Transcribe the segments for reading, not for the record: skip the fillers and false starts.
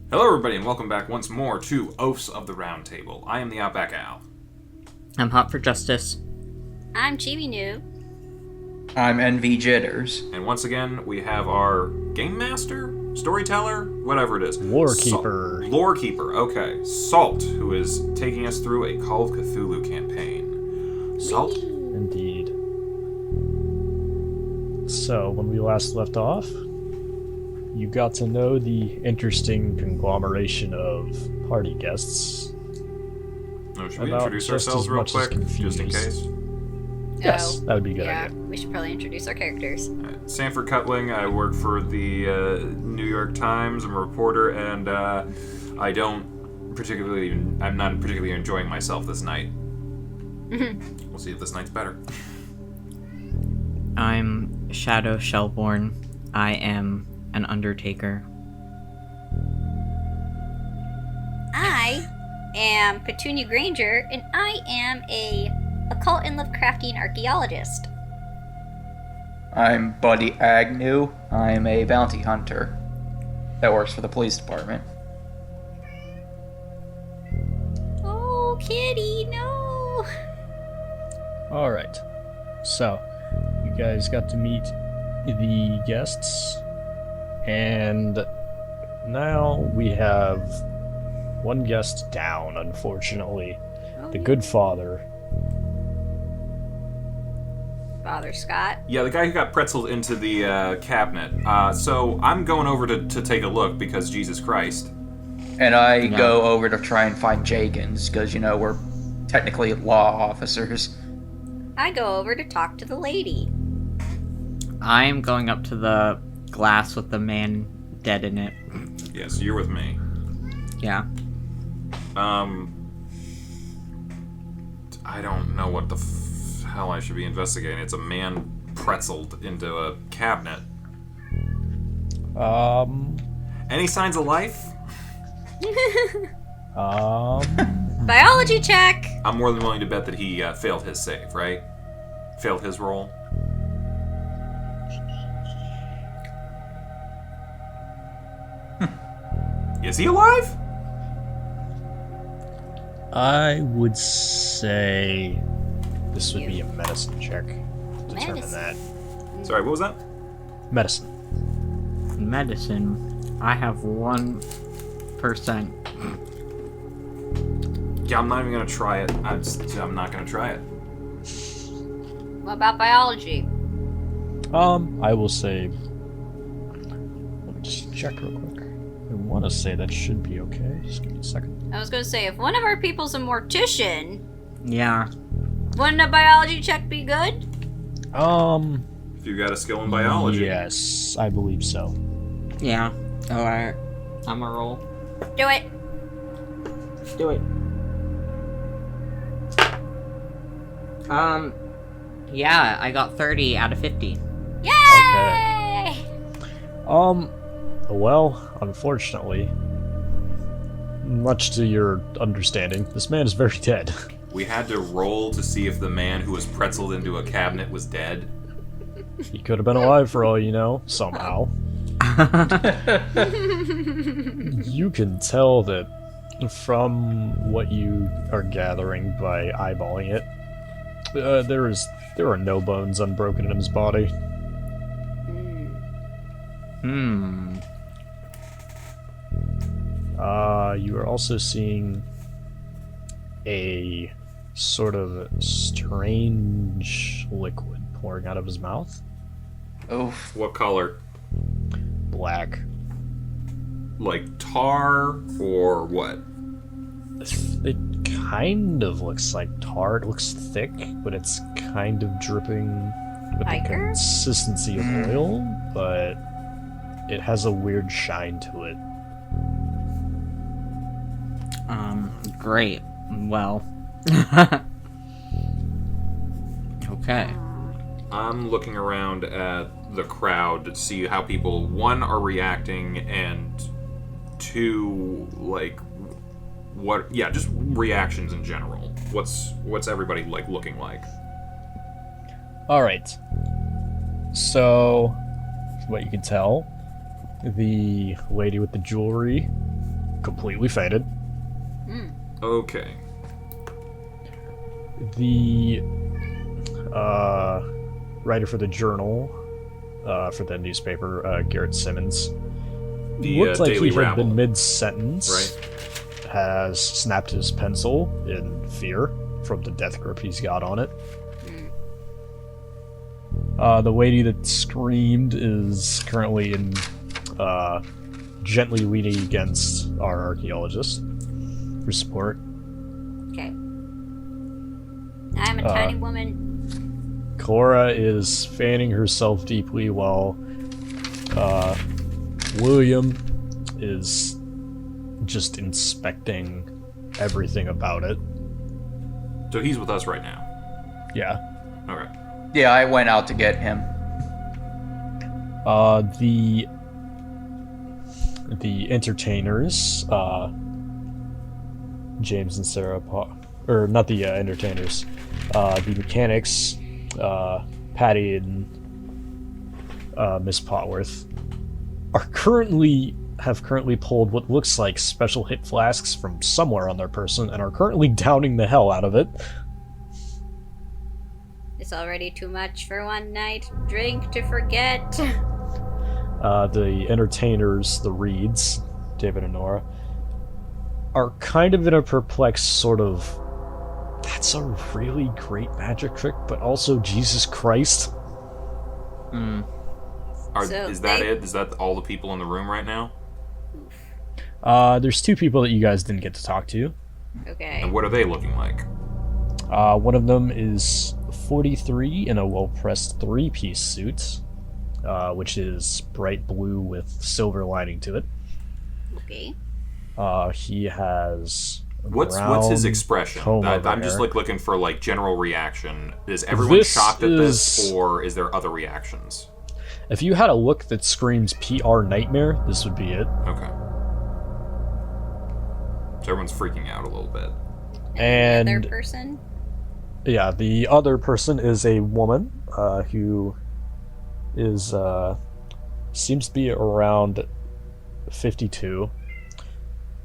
Hello, everybody, and welcome back once more to OAFs of the Round Table. I am TheOutbackAl. I'm hot for justice. I'm Chibi Noob. I'm NV Jitters. And once again, we have our Game Master? Storyteller? Whatever it is. Lorekeeper. Lorekeeper, okay. Salt, who is taking us through a Call of Cthulhu campaign. Salt? Indeed. So, when we last left off, you got to know the interesting conglomeration of party guests. Oh, should we About introduce just ourselves as real much as quick, just in confused. case? Yes, that would be a good Yeah, idea. we should probably introduce our characters. Sanford Cutling, I work for the New York Times. I'm a reporter, and I'm not particularly enjoying myself this night. We'll see if this night's better. I'm Shadow Shellborn. I am an undertaker. I am Petunia Granger, and I am a occult and Lovecraftian archaeologist. I'm Buddy Agnew. I'm a bounty hunter that works for the police department. Oh, kitty, no! Alright. So, you guys got to meet the guests, and now we have one guest down, unfortunately. The good father. Father Scott. Yeah, the guy who got pretzeled into the cabinet. So I'm going over to take a look because Jesus Christ. And I go over to try and find Jagans, because, we're technically law officers. I go over to talk to the lady. I'm going up to the glass with the man dead in it. Yes, you're with me. Yeah. I don't know what the hell I should be investigating. It's a man pretzeled into a cabinet. Any signs of life? Biology check! I'm more than willing to bet that he failed his save, right? Failed his roll. Is he alive? I would say this would be a medicine check to determine that. Sorry, what was that? Medicine. Medicine. I have 1%. Yeah, I'm not even gonna try it. I'm not gonna try it. What about biology? I will say. Let me just check real quick. I want to say that should be okay. Just give me a second. I was gonna say, if one of our people's a mortician, Yeah. wouldn't a biology check be good? If you got a skill in biology. Yes, I believe so. Yeah. Alright. I'm a roll. Do it. Do it. Yeah, I got 30 out of 50. Yay! Well, unfortunately, much to your understanding, this man is very dead. We had to roll to see if the man who was pretzeled into a cabinet was dead. He could have been alive for all you know, somehow. You can tell that from what you are gathering by eyeballing it, there are no bones unbroken in his body. You are also seeing a sort of strange liquid pouring out of his mouth. Oof. What color? Black. Like tar or what? It kind of looks like tar. It looks thick, but it's kind of dripping with the Ichor? consistency of oil, but it has a weird shine to it. Great. Well. Okay. I'm looking around at the crowd to see how people, one, are reacting, and two, like, what, yeah, just reactions in general. What's everybody, like, looking like? Alright. So, what you can tell, the lady with the jewelry completely faded. Okay. The writer for the journal, for the newspaper, Garrett Simmons, The looked like Daily he had Rabble. been mid-sentence. Right. Has snapped his pencil in fear from the death grip he's got on it. The lady that screamed is currently gently leaning against our archaeologist for support. Okay. I'm a tiny woman. Cora is fanning herself deeply while William is just inspecting everything about it. So he's with us right now. Yeah. Okay. Yeah, I went out to get him. The entertainers, James and Sarah, or not the entertainers, the mechanics, Patty and Miss Potworth, have currently pulled what looks like special hit flasks from somewhere on their person and are currently downing the hell out of it. It's already too much for one night. Drink to forget. The entertainers, the Reeds, David and Nora, are kind of in a perplexed sort of, that's a really great magic trick, but also Jesus Christ. Is that it? Is that all the people in the room right now? There's two people that you guys didn't get to talk to. Okay. And what are they looking like? One of them is 43 in a well-pressed three-piece suit, which is bright blue with silver lining to it. Okay. He has What's his expression? I'm just looking for like general reaction. Is everyone shocked at this, or is there other reactions? If you had a look that screams PR nightmare, this would be it. Okay. So everyone's freaking out a little bit. And the other person? Yeah, the other person is a woman who is seems to be around 52.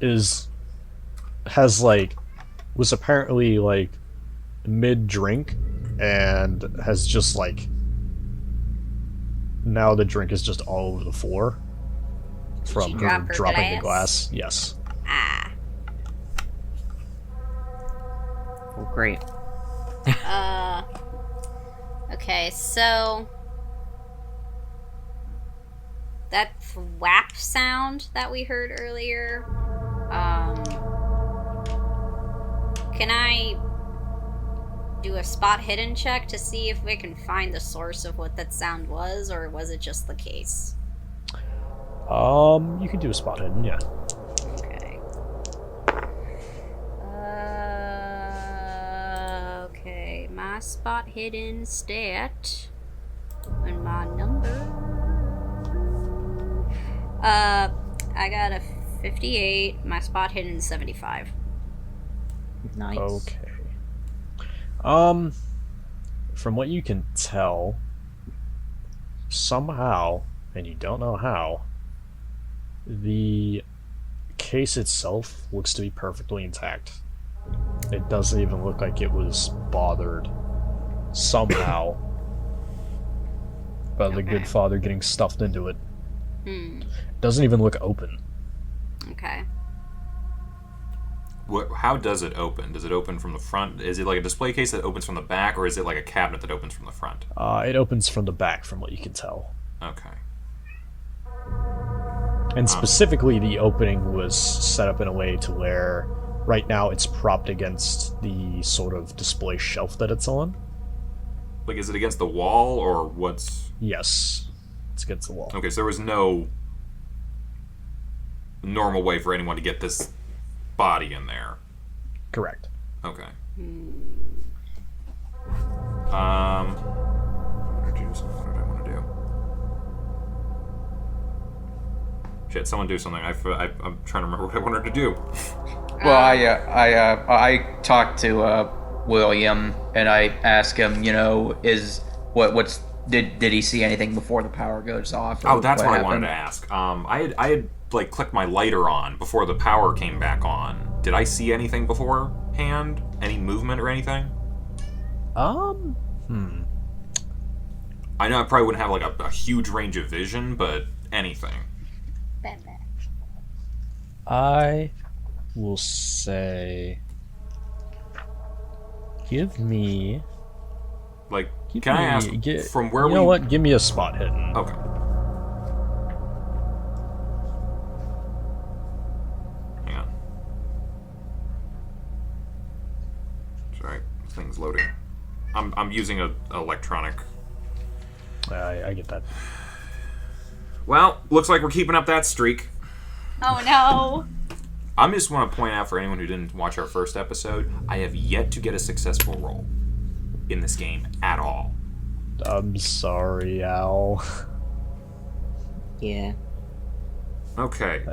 Was apparently like mid-drink and has just like now the drink is just all over the floor from she her drop her dropping the glass? glass. Yes. Ah. Oh, great. Okay, so that thwap sound that we heard earlier, can I do a spot hidden check to see if we can find the source of what that sound was, or was it just the case? You can do a spot hidden, yeah. Okay. Okay, my spot hidden stat and my number. I got a 58. My spot hidden is 75. Nice. Okay. From what you can tell, somehow, and you don't know how, the case itself looks to be perfectly intact. It doesn't even look like it was bothered somehow by the good father getting stuffed into it. Doesn't even look open. Okay. How does it open? Does it open from the front? Is it like a display case that opens from the back, or is it like a cabinet that opens from the front? It opens from the back, from what you can tell. Okay. And specifically, the opening was set up in a way to where right now it's propped against the sort of display shelf that it's on. Like, is it against the wall, or what's... Yes, it's against the wall. Okay, so there was no normal way for anyone to get this body in there. Correct. Okay. What did I want to do? Shit, someone do something. I'm trying to remember what I wanted to do. Well, I talked to William and I asked him, did he see anything before the power goes off? Oh, that's what I happened? wanted to ask. I had like clicked my lighter on before the power came back on. Did I see anything beforehand? Any movement or anything? I know I probably wouldn't have like a huge range of vision, but anything. I will say, give me. Like, can I ask from where you know what? Give me a spot hidden. Okay. Hang on. Sorry, this thing's loading. I'm using a electronic. I get that. Well, looks like we're keeping up that streak. Oh no! I just want to point out for anyone who didn't watch our first episode, I have yet to get a successful roll in this game at all. I'm sorry, Al. Yeah. Okay.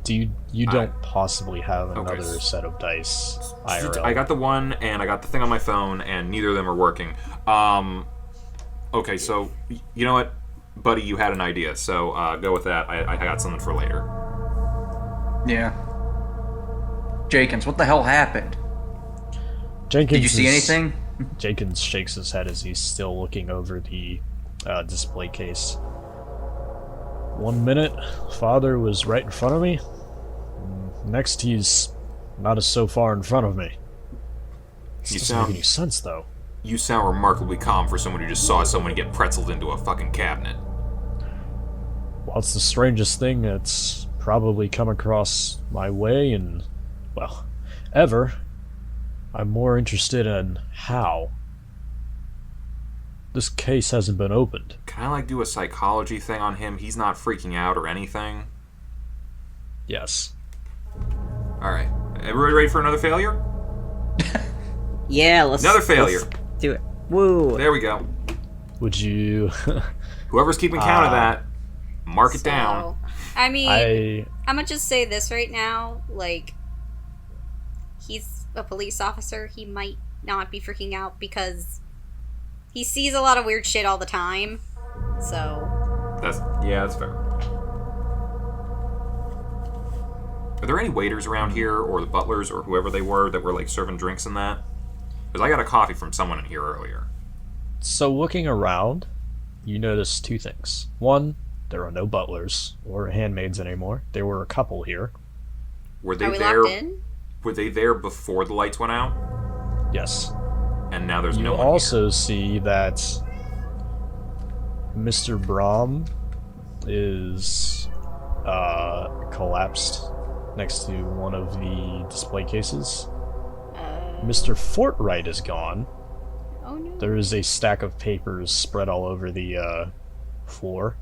You don't possibly have another Okay. set of dice IRL. I got the one, and I got the thing on my phone, and neither of them are working. Okay, so, you know what? Buddy, you had an idea, so go with that. I got something for later. Yeah. Jenkins, what the hell happened? Jenkins Did you see anything? Jenkins shakes his head as he's still looking over the display case. 1 minute, father was right in front of me. Next, he's not so far in front of me. This doesn't make any sense, though. You sound remarkably calm for someone who just saw someone get pretzeled into a fucking cabinet. Well, it's the strangest thing that's probably come across my way, and, well, ever. I'm more interested in how. This case hasn't been opened. Can I, like, do a psychology thing on him? He's not freaking out or anything? Yes. Alright. Everybody ready for another failure? Yeah, let's... Another failure. Let's do it. Woo! There we go. Would you... Whoever's keeping count of that, mark it down. I mean, I... I'm gonna just say this right now, like, he's a police officer, he might not be freaking out because he sees a lot of weird shit all the time, so... That's fair. Are there any waiters around here, or the butlers, or whoever they were, that were, like, serving drinks and that? Because I got a coffee from someone in here earlier. So looking around, you notice two things. One, there are no butlers or handmaids anymore. There were a couple here. Were they Are we there? locked in? Were they there before the lights went out? Yes. And now there's You no one also see that Mr. Brahm is collapsed next to one of the display cases. Mr. Fortright is gone. Oh no. There is a stack of papers spread all over the floor,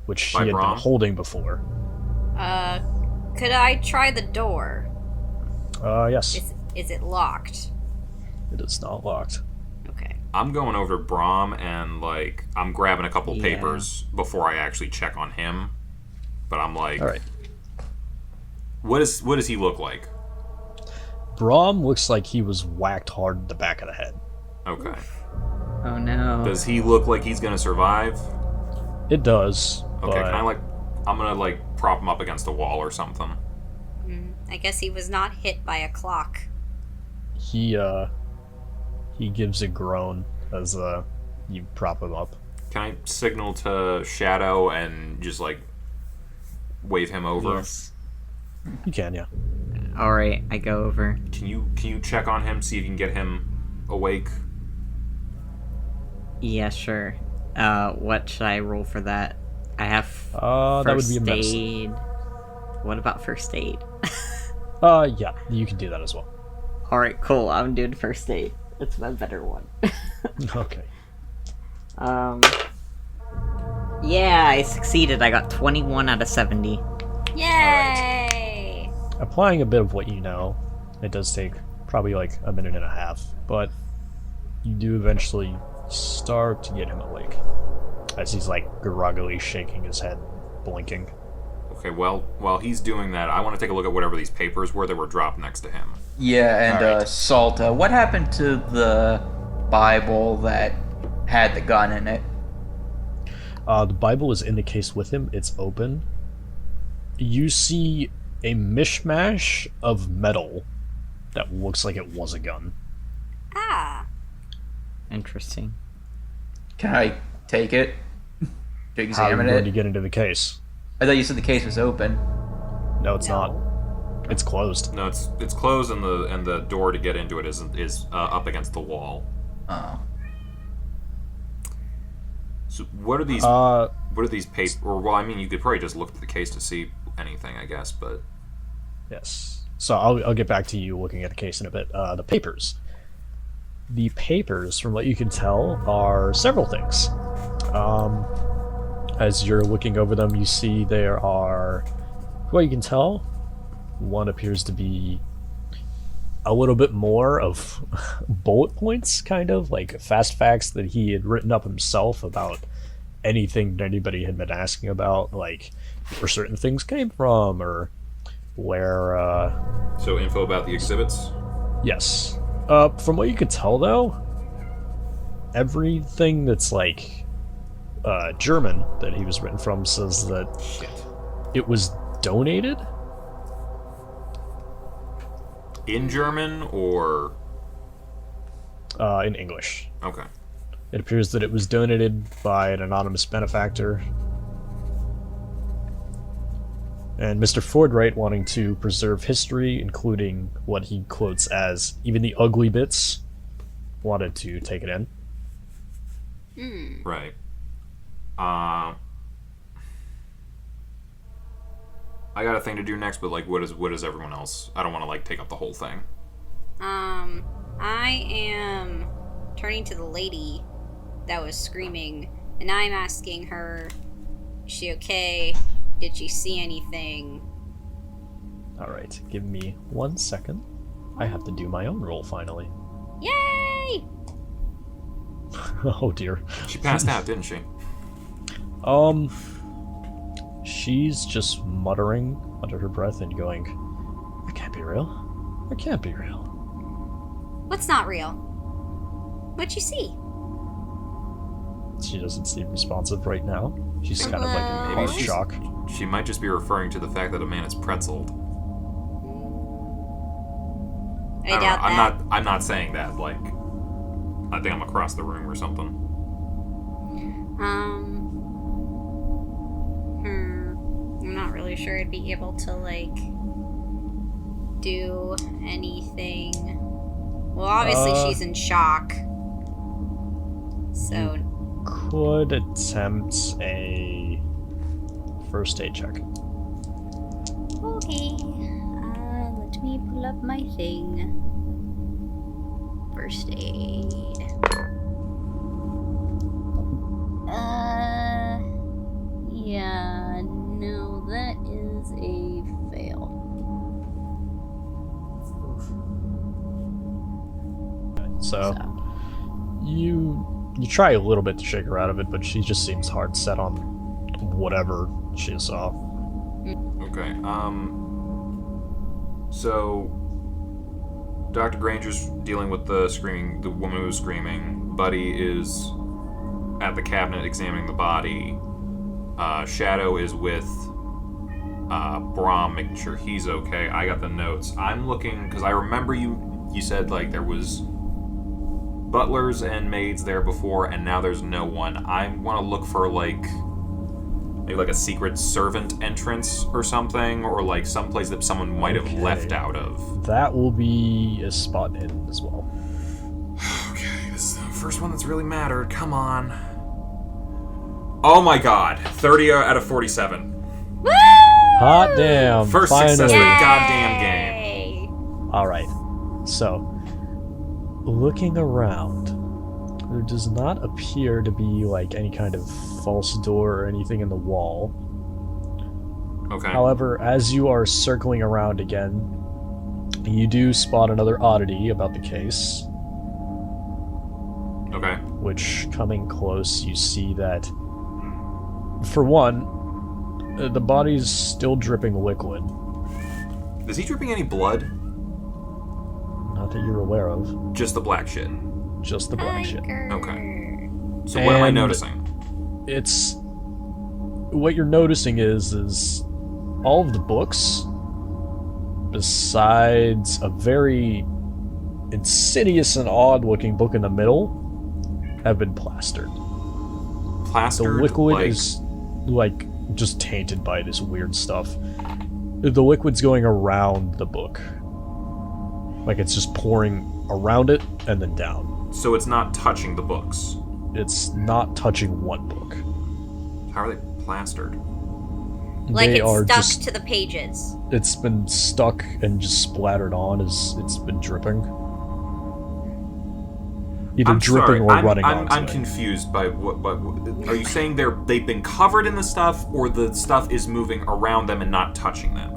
which he By had Brahm? been holding before. Could I try the door? Yes. Is it locked? It is not locked. Okay. I'm going over to Brahm and, like, I'm grabbing a couple Yeah. papers before I actually check on him. But I'm like, Alright. what does he look like? Brahm looks like he was whacked hard in the back of the head. Okay. Oh no. Does he look like he's gonna survive? It does. Okay, but I'm gonna, like, prop him up against a wall or something. I guess he was not hit by a clock. he gives a groan as you prop him up. Can I signal to Shadow and just, like, wave him over? Yes. You can, yeah. Alright, I go over. Can you check on him, see if you can get him awake? Yeah, sure. What should I roll for that? I have That would first be a medicine. aid. What about first aid? Yeah, you can do that as well. Alright, cool. I'm doing first aid. It's my better one. Okay. Yeah, I succeeded. I got 21 out of 70. Yay! Applying a bit of what you know, it does take probably like a minute and a half, but you do eventually start to get him awake. As he's like groggily shaking his head, blinking. Okay, well, while he's doing that, I want to take a look at whatever these papers were that were dropped next to him. Yeah, and Alright. Salta, what happened to the Bible that had the gun in it? The Bible is in the case with him, it's open. you see a mishmash of metal that looks like it was a gun. Ah. Interesting. Can I take it to How are you examine going to it? get into the case? I thought you said the case was open. No, it's not. It's closed. No, it's closed, and the door to get into it is up against the wall. Oh. So what are these? Uh, What are these papers? Or well, I mean, you could probably just look at the case to see anything, I guess. But yes. So I'll get back to you looking at the case in a bit. The papers. The papers, from what you can tell, are several things. As you're looking over them, you see there are, from what you can tell, one appears to be a little bit more of bullet points, kind of like fast facts that he had written up himself about anything that anybody had been asking about, like where certain things came from, or where so info about the exhibits. yes. From what you could tell, though, everything that's like German that he was written from says that Shit. it was donated. In German or In English. okay. It appears that it was donated by an anonymous benefactor. And Mr. Fordwright, wanting to preserve history, including what he quotes as even the ugly bits, wanted to take it in. Right. I got a thing to do next, but like, what is everyone else? I don't want to like take up the whole thing. I am turning to the lady that was screaming, and I'm asking her, is she okay? Did she see anything? Alright, give me 1 second. I have to do my own roll finally. Yay! Oh dear. She passed out, didn't she? She's just muttering under her breath and going, that can't be real. That can't be real. What's not real? What'd you see? She doesn't seem responsive right now. She's kind of like in Maybe hard she's- shock. She might just be referring to the fact that a man is pretzeled. I don't doubt know. that. I'm not saying that. Like, I think I'm across the room or something. I'm not really sure I'd be able to, like, do anything. Well, obviously she's in shock. So, Could attempt a first aid check. okay. Let me pull up my thing. First aid. Yeah, no, that is a fail. So you try a little bit to shake her out of it, but she just seems hard set on whatever she saw. Okay. So Dr. Granger's dealing with the woman who was screaming. Buddy is at the cabinet examining the body. Shadow is with Brahm, making sure he's okay. I got the notes. I'm looking because I remember you said like there was butlers and maids there before, and now there's no one. I want to look for like maybe like a secret servant entrance or something, or like someplace that someone might have Okay. left out of. That will be a spot hidden as well. Okay, this is the first one that's really mattered. Come on. Oh my god. 30 out of 47. Woo! Hot damn! First finally. success of the goddamn game. Yay! Alright, so, looking around, there does not appear to be, like, any kind of false door or anything in the wall. Okay. However, as you are circling around again, you do spot another oddity about the case, Okay. which, coming close, you see that, for one, the body's still dripping liquid. Is he dripping any blood? Not that you're aware of, Just the black shit. just the black shit. Okay. So what am I And- noticing? It's what you're noticing is all of the books, besides a very insidious and odd-looking book in the middle, have been plastered. Plastered? The liquid like... is, like, just tainted by this weird stuff. The liquid's going around the book. Like, it's just pouring around it and then down. So it's not touching the books? It's not touching one book. How are they plastered? Like They are it's stuck just, to the pages. it's been stuck and just splattered on as it's been dripping. Either I'm dripping sorry, or running onto I'm it. confused by what are you saying they've been covered in the stuff, or the stuff is moving around them and not touching them?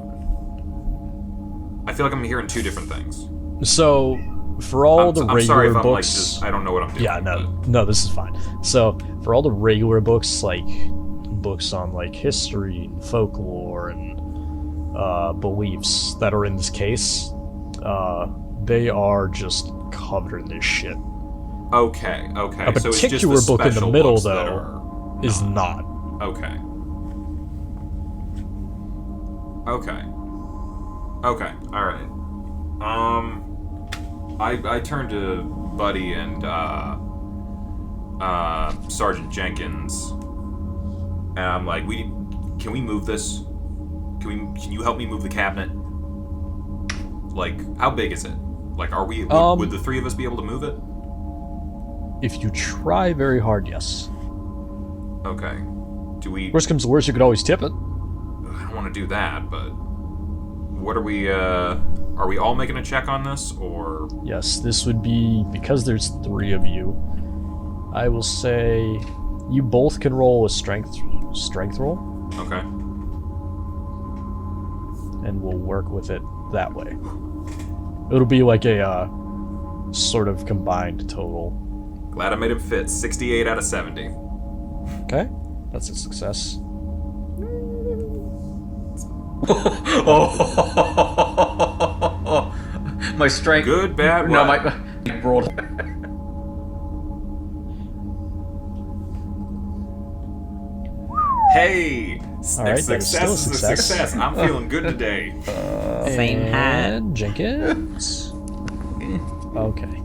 I feel like I'm hearing two different things. So, for all the I'm regular sorry if I'm like books... just, I don't know what I'm doing. Yeah, no, this is fine. So, for all the regular books, like books on like history and folklore and beliefs that are in this case, they are just covered in this shit. Okay. A So it's just particular the book in the special middle, books that though, are is not. Okay. All right. I turn to Buddy and Sergeant Jenkins, and I'm like, can we move this? Can you help me move the cabinet? Like, how big is it? Like, would the three of us be able to move it? If you try very hard, yes. Okay. Do we? Worst comes to worst, you could always tip it. I don't want to do that, but what are we all making a check on this, or? Yes, this would be, because there's three of you, I will say you both can roll a strength roll, Okay. and we'll work with it that way. It'll be like a sort of combined total. Glad I made him fit. 68 out of 70. Okay, that's a success. My strength. Good, bad, No, what? my rolled. Hey! All right, that is success still a is a success. success. I'm feeling good today. Same hat. And Jenkins. Okay.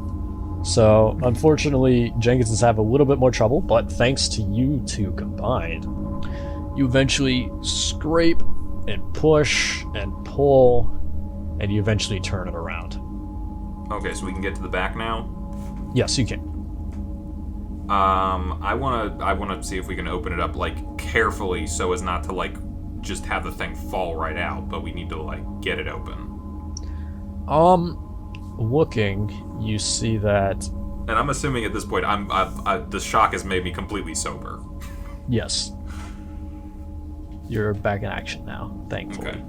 So, unfortunately, Jenkins is having a little bit more trouble, but thanks to you two combined, you eventually scrape and push and pull, and you eventually turn it around. Okay, so we can get to the back now. Yes, you can. I wanna see if we can open it up like carefully so as not to like just have the thing fall right out, but we need to like get it open. Looking, you see that, And I'm assuming at this point the shock has made me completely sober. yes, you're back in action now, thankfully. Okay.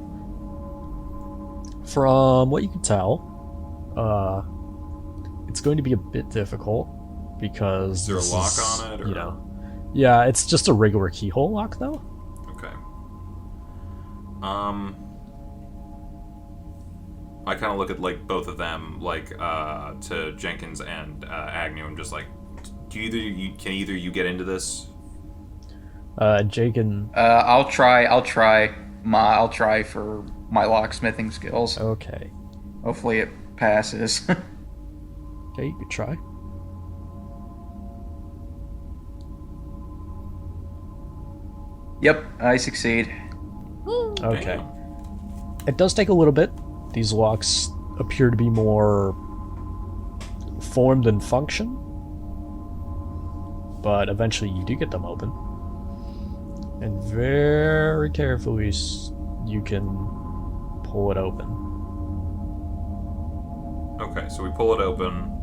From what you can tell, it's going to be a bit difficult because Is there a this lock is, on it, or? you know, yeah, it's just a regular keyhole lock though. Okay. I kind of look at like both of them, like to Jenkins and Agnew. I'm just like, can either you get into this? Jake and I'll try for my locksmithing skills. okay, Hopefully it passes. okay, you could try. Yep, I succeed. Okay, Damn. it does take a little bit. These locks appear to be more form than function, but eventually you do get them open, and very carefully you can pull it open. Okay, so we pull it open.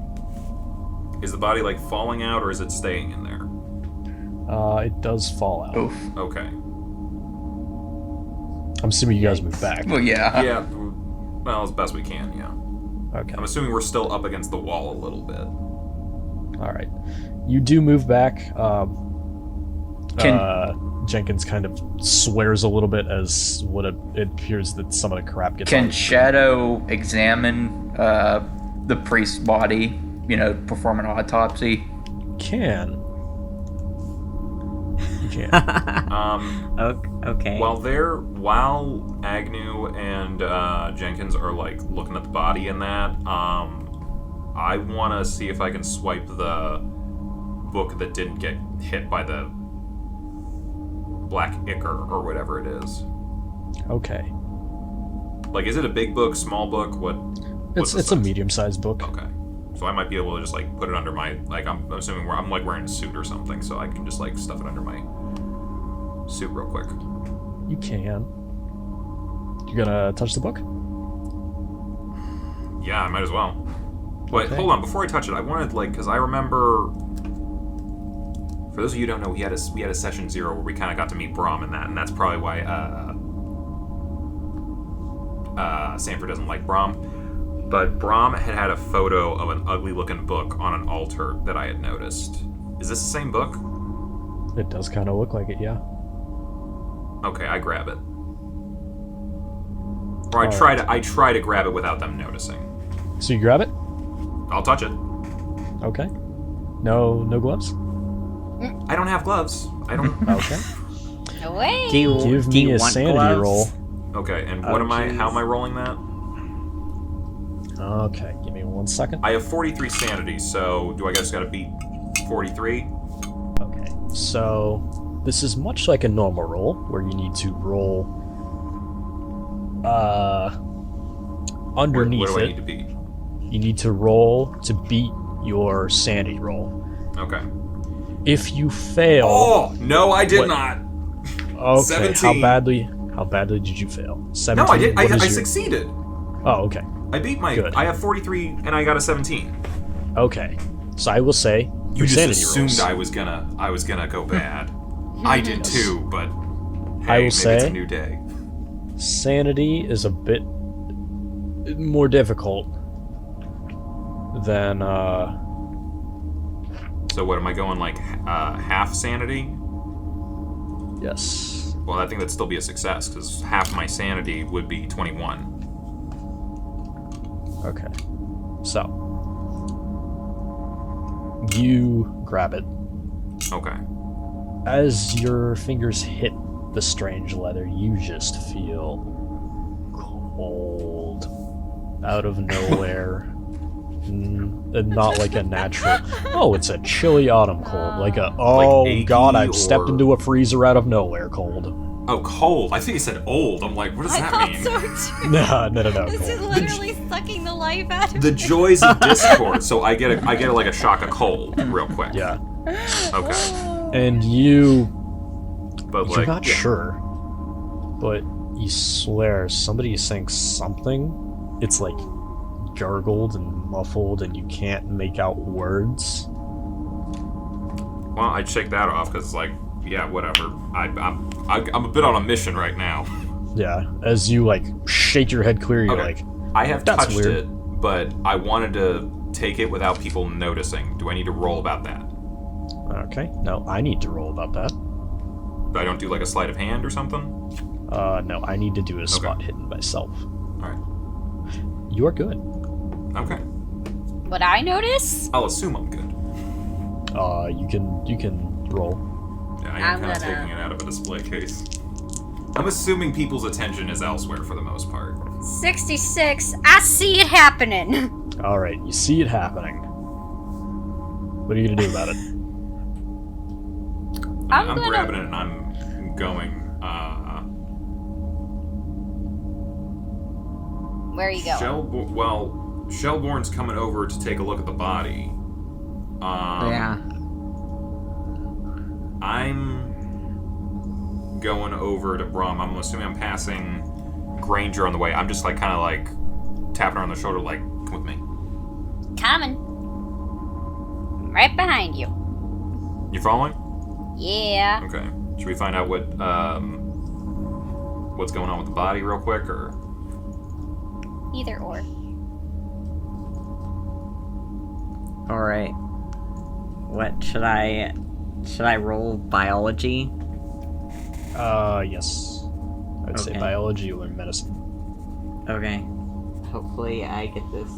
Is the body like falling out, or is it staying in there? It does fall out. Oof. Okay. I'm assuming you guys move back. Well, yeah. Yeah. Well, as best we can. Yeah. Okay. I'm assuming we're still up against the wall a little bit. All right. You do move back. Can- Jenkins kind of swears a little bit as what it appears that some of the crap gets Can on. Shadow examine the priest's body? You know, perform an autopsy. Can. You can. Okay. While Agnew and Jenkins are like looking at the body and that, I want to see if I can swipe the book that didn't get hit by the black ichor or whatever it is. Okay. Like, is it a big book, small book? It's a medium-sized book. Okay. So I might be able to just like put it under my, like, I'm assuming I'm like wearing a suit or something, so I can just like stuff it under my suit real quick. You can. You gonna touch the book? Yeah, I might as well. But Okay. hold on, before I touch it, I wanted because I remember. For those of you who don't know, we had a session 0 where we kind of got to meet Brahm in that, and that's probably why Sanford doesn't like Brahm. But Brahm had a photo of an ugly-looking book on an altar that I had noticed. Is this the same book? It does kind of look like it, yeah. Okay, I grab it. Or I try to grab it without them noticing. So you grab it? I'll touch it. Okay. No gloves? I don't have gloves. I don't. Okay. No way. Give me a sanity roll. Okay, and what am I? How am I rolling that? Okay, give me 1 second. I have 43 sanity, so do I just gotta beat 43? Okay, so this is much like a normal roll, where you need to roll underneath What do I it. need to beat? You need to roll to beat your sanity roll. Okay. If you fail, Oh no, I did What? not. okay, 17. How badly did you fail? 17. No, I did. What I is your- succeeded. Oh, okay. I beat my. Good. I have 43, and I got a 17. Okay. So I will say You your just sanity assumed rolls. I was gonna go bad. I did too, but hey, I will maybe say- it's a new day. Sanity is a bit more difficult than So what am I going like half sanity? yes. Well, I think that'd still be a success because half my sanity would be 21. Okay. So you grab it. Okay. As your fingers hit the strange leather, you just feel cold out of nowhere. And not like a natural. Oh, it's a chilly autumn cold. Like a achy god, I've stepped or- into a freezer out of nowhere cold. Oh, cold. I think you said old. I'm like, what does I that thought mean? so too. No. This is Cold. literally sucking the life out of The me. joys of Discord. So I get like a shock of cold real quick. Yeah. Okay. And you're But like, not sure, but you swear somebody is saying something. It's like gargled and muffled, and you can't make out words. Well, I'd shake that off because like, yeah, whatever. I'm a bit on a mission right now. Yeah, as you like shake your head clear, you're Okay. like, I have That's touched weird. it, but I wanted to take it without people noticing. Do I need to roll about that? okay, no, I need to roll about that. I don't do like a sleight of hand or something? No, I need to do a spot hidden myself. Alright. You are good. Okay. Would I notice? I'll assume I'm good. You can roll. Yeah, I am I'm kind of gonna- taking it out of a display case. I'm assuming people's attention is elsewhere for the most part. 66. I see it happening. All right, you see it happening. What are you gonna do about it? I'm gonna- grabbing it and I'm going, Where are you going? Shellborn's coming over to take a look at the body. Yeah. I'm going over to Brum. I'm assuming I'm passing Granger on the way. I'm just like kind of like tapping her on the shoulder, like, come with me. Coming. Right behind you. You following? Yeah. Okay. Should we find out what's going on with the body real quick, or? Either or. All right. What should I roll? Biology? Yes. I'd say Okay. biology or medicine. Okay. Hopefully I get this.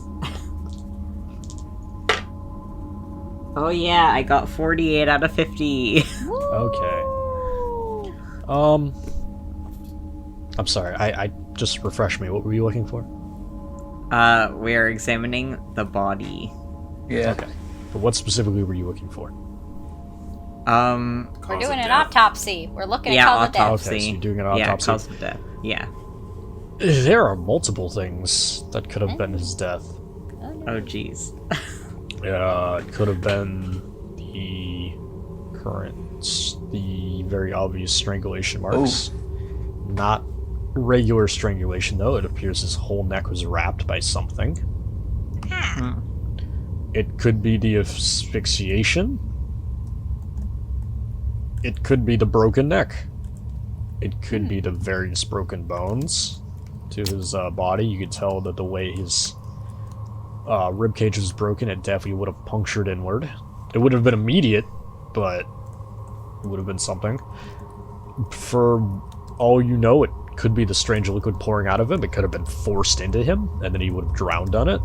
Oh yeah, I got 48 out of 50. Okay. I'm sorry. I just refresh me. What were you looking for? We're examining the body. Yeah. Okay. But what specifically were you looking for? We're Cause doing of an death. autopsy. We're looking Yeah, at cause of death. autopsy. Okay, so you're doing an Yeah, autopsy. cause of death. Yeah. There are multiple things that could have been his death. Oh, no. Oh, jeez. It could have been the very obvious strangulation marks. Not regular strangulation, though. It appears his whole neck was wrapped by something. Ah. It could be the asphyxiation. It could be the broken neck. It could be the various broken bones to his body. You could tell that the way his rib cage was broken, it definitely would have punctured inward. It would have been immediate, but it would have been something. For all you know, it could be the strange liquid pouring out of him. It could have been forced into him, and then he would have drowned on it.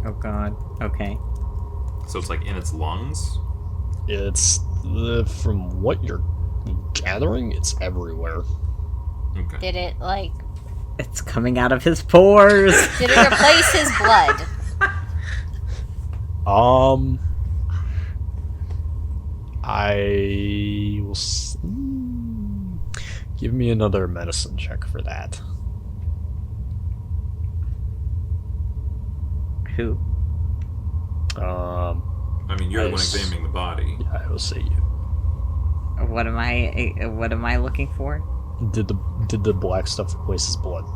Oh god. Okay. So it's like in its lungs? It's, from what you're gathering, it's everywhere. Okay. Did it, like... It's coming out of his pores! Did it replace his blood? I will... Give me another medicine check for that. Who? I mean, you're the one Nice. examining the body. Yeah, I will say you. What am I looking for? Did the black stuff replace his blood?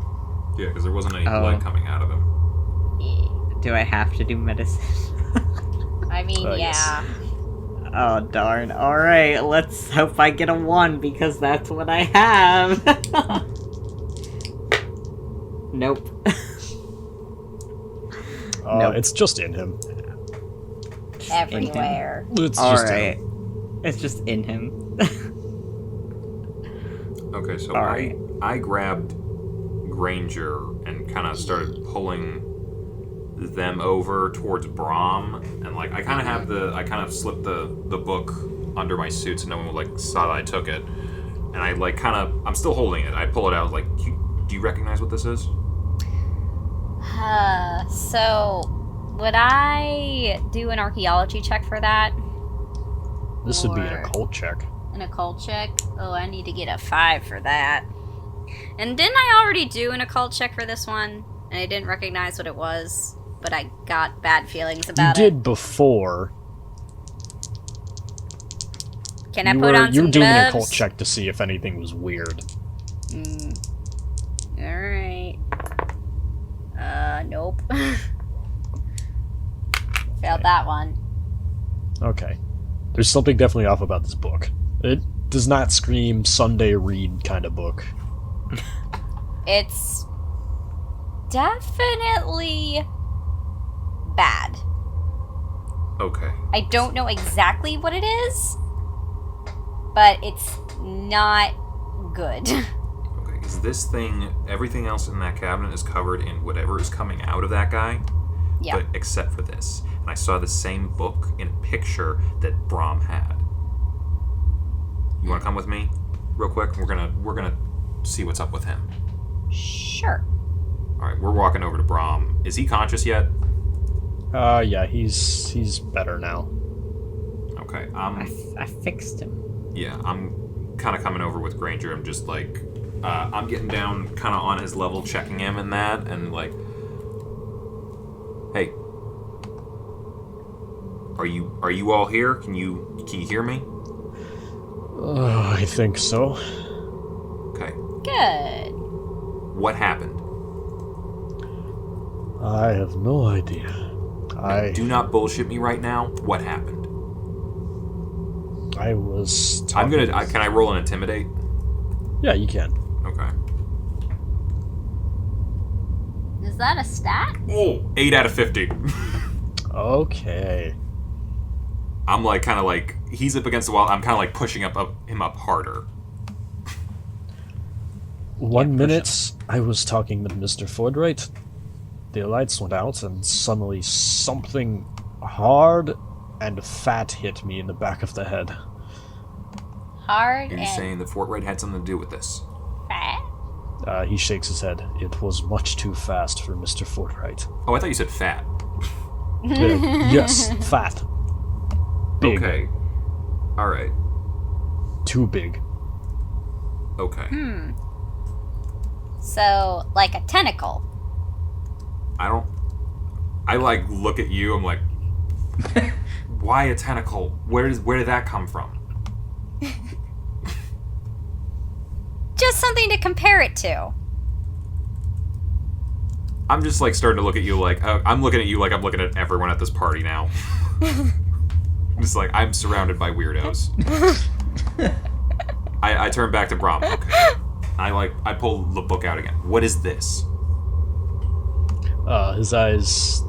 Yeah, because there wasn't any Oh. blood coming out of him. Do I have to do medicine? I mean, Yes. yeah. Oh darn. Alright, let's hope I get a 1 because that's what I have. Nope. Nope. It's just in him. Everywhere. It's just in Alright. him. It's just in him. Okay, so All right. I grabbed Granger and kind of started pulling them over towards Brahm, and like I kind of slipped the book under my suit so no one would like saw that I took it, and I like I'm still holding it. I pull it out like, do you recognize what this is? So, would I do an archaeology check for that? This would be an Or- occult check. An occult check? Oh, I need to get a 5 for that. And didn't I already do an occult check for this one? And I didn't recognize what it was, but I got bad feelings You about did before. it. Can I put on You some were doing an gloves? occult check to see if anything was weird. Alright. Nope. Failed that one. Okay. There's something definitely off about this book. It does not scream Sunday read kind of book. It's definitely bad. Okay. I don't know exactly what it is, but it's not good. Okay. Is this thing? Everything else in that cabinet is covered in whatever is coming out of that guy. Yeah. But except for this, and I saw the same book in a picture that Brahm had. You want to come with me, real quick? We're gonna see what's up with him. Sure. All right, we're walking over to Brahm. Is he conscious yet? Yeah, he's better now. Okay. I fixed him. Yeah, I'm kind of coming over with Granger. I'm just like, I'm getting down kind of on his level, checking him and that, and like, hey, are you all here? Can you hear me? I think so. Okay. Good. What happened? I have no idea. Do not bullshit me right now. What happened? I was I'm talking... gonna. Can I roll an intimidate? Yeah, you can. Okay. Is that a stat? Oh, 8 out of 50. Okay. I'm like kind of like he's up against the wall. I'm kind of like pushing him up harder. 1 minute, I was talking with Mr. Fordright. The lights went out, and suddenly something hard and fat hit me in the back of the head. Hard Are you and saying that Fortright had something to do with this? fat. He shakes his head. It was much too fast for Mr. Fortright. Oh, I thought you said fat. Yes, fat. Big. Okay. Alright. Too big. Okay. So, like a tentacle. I like look at you, I'm like, why a tentacle? Where did that come from? Just something to compare it to. I'm just like starting to look at you like, I'm looking at you like I'm looking at everyone at this party now. Just like, I'm surrounded by weirdos. I turn back to Brom. Okay. I pull the book out again. What is this? His eyes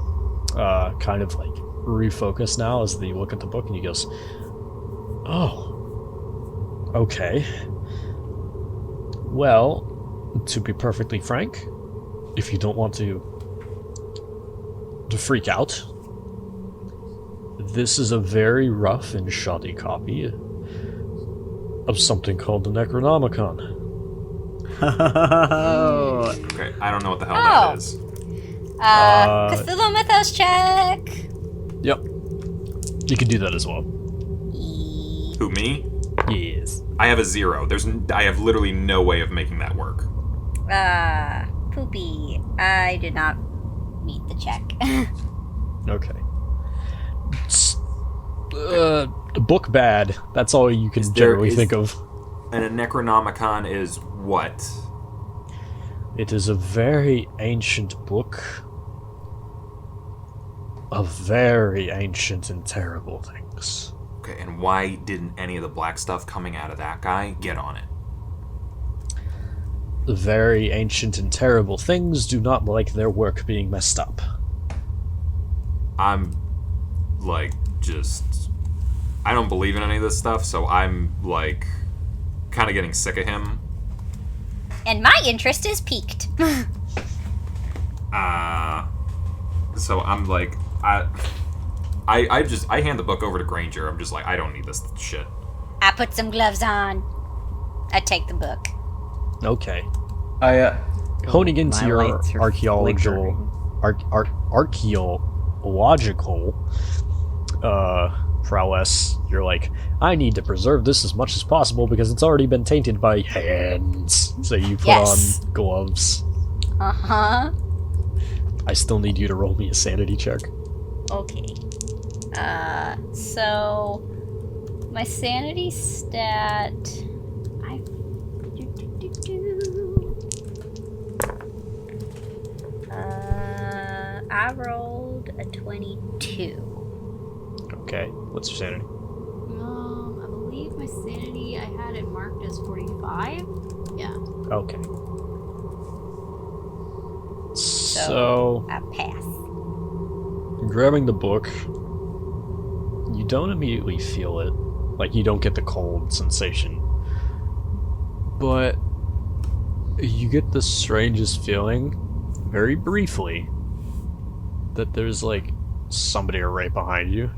kind of like refocus now as they look at the book, and he goes, "Oh, okay. Well, to be perfectly frank, if you don't want to freak out, this is a very rough and shoddy copy of something called the Necronomicon." Oh. Okay, I don't know what the hell that is. Cthulhu Mythos check. Yep. You can do that as well. Who, me? Yes. I have a 0. I have literally no way of making that work. Poopy. I did not meet the check. Okay. Book bad. That's all you can generally think of. And a Necronomicon is what? It is a very ancient book of very ancient and terrible things. Okay, and why didn't any of the black stuff coming out of that guy get on it? The very ancient and terrible things do not like their work being messed up. I'm, like, just... I don't believe in any of this stuff, so I'm, like, kind of getting sick of him. And my interest is piqued. So I'm like, I hand the book over to Granger. I'm just like, I don't need this shit. I put some gloves on. I take the book. Okay. Honing into My your lights are archaeological prowess, you're like, I need to preserve this as much as possible because it's already been tainted by hands. So you put Yes. on gloves. Uh-huh. I still need you to roll me a sanity check. Okay. So my sanity stat. I rolled a 22. Okay, what's your sanity? I believe my sanity, I had it marked as 45. Yeah. Okay. So, I pass. grabbing the book, you don't immediately feel it. Like, you don't get the cold sensation. But you get the strangest feeling, very briefly, that there's, like, somebody right behind you.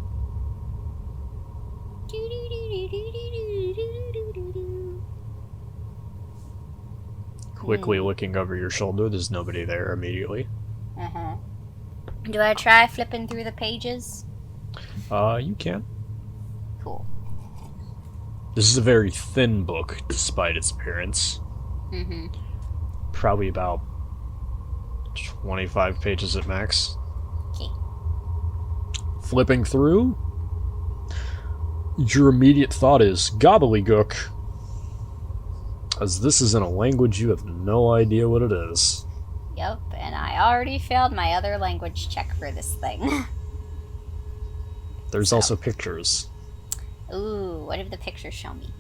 Quickly looking over your shoulder, there's nobody there immediately. Uh-huh. Do I try flipping through the pages? You can. Cool. This is a very thin book, despite its appearance. Mm-hmm. Probably about 25 pages at max. Okay. Flipping through, your immediate thought is gobbledygook, as this is in a language you have no idea what it is. Yep, and I already failed my other language check for this thing. There's also pictures. Ooh, what did the pictures show me?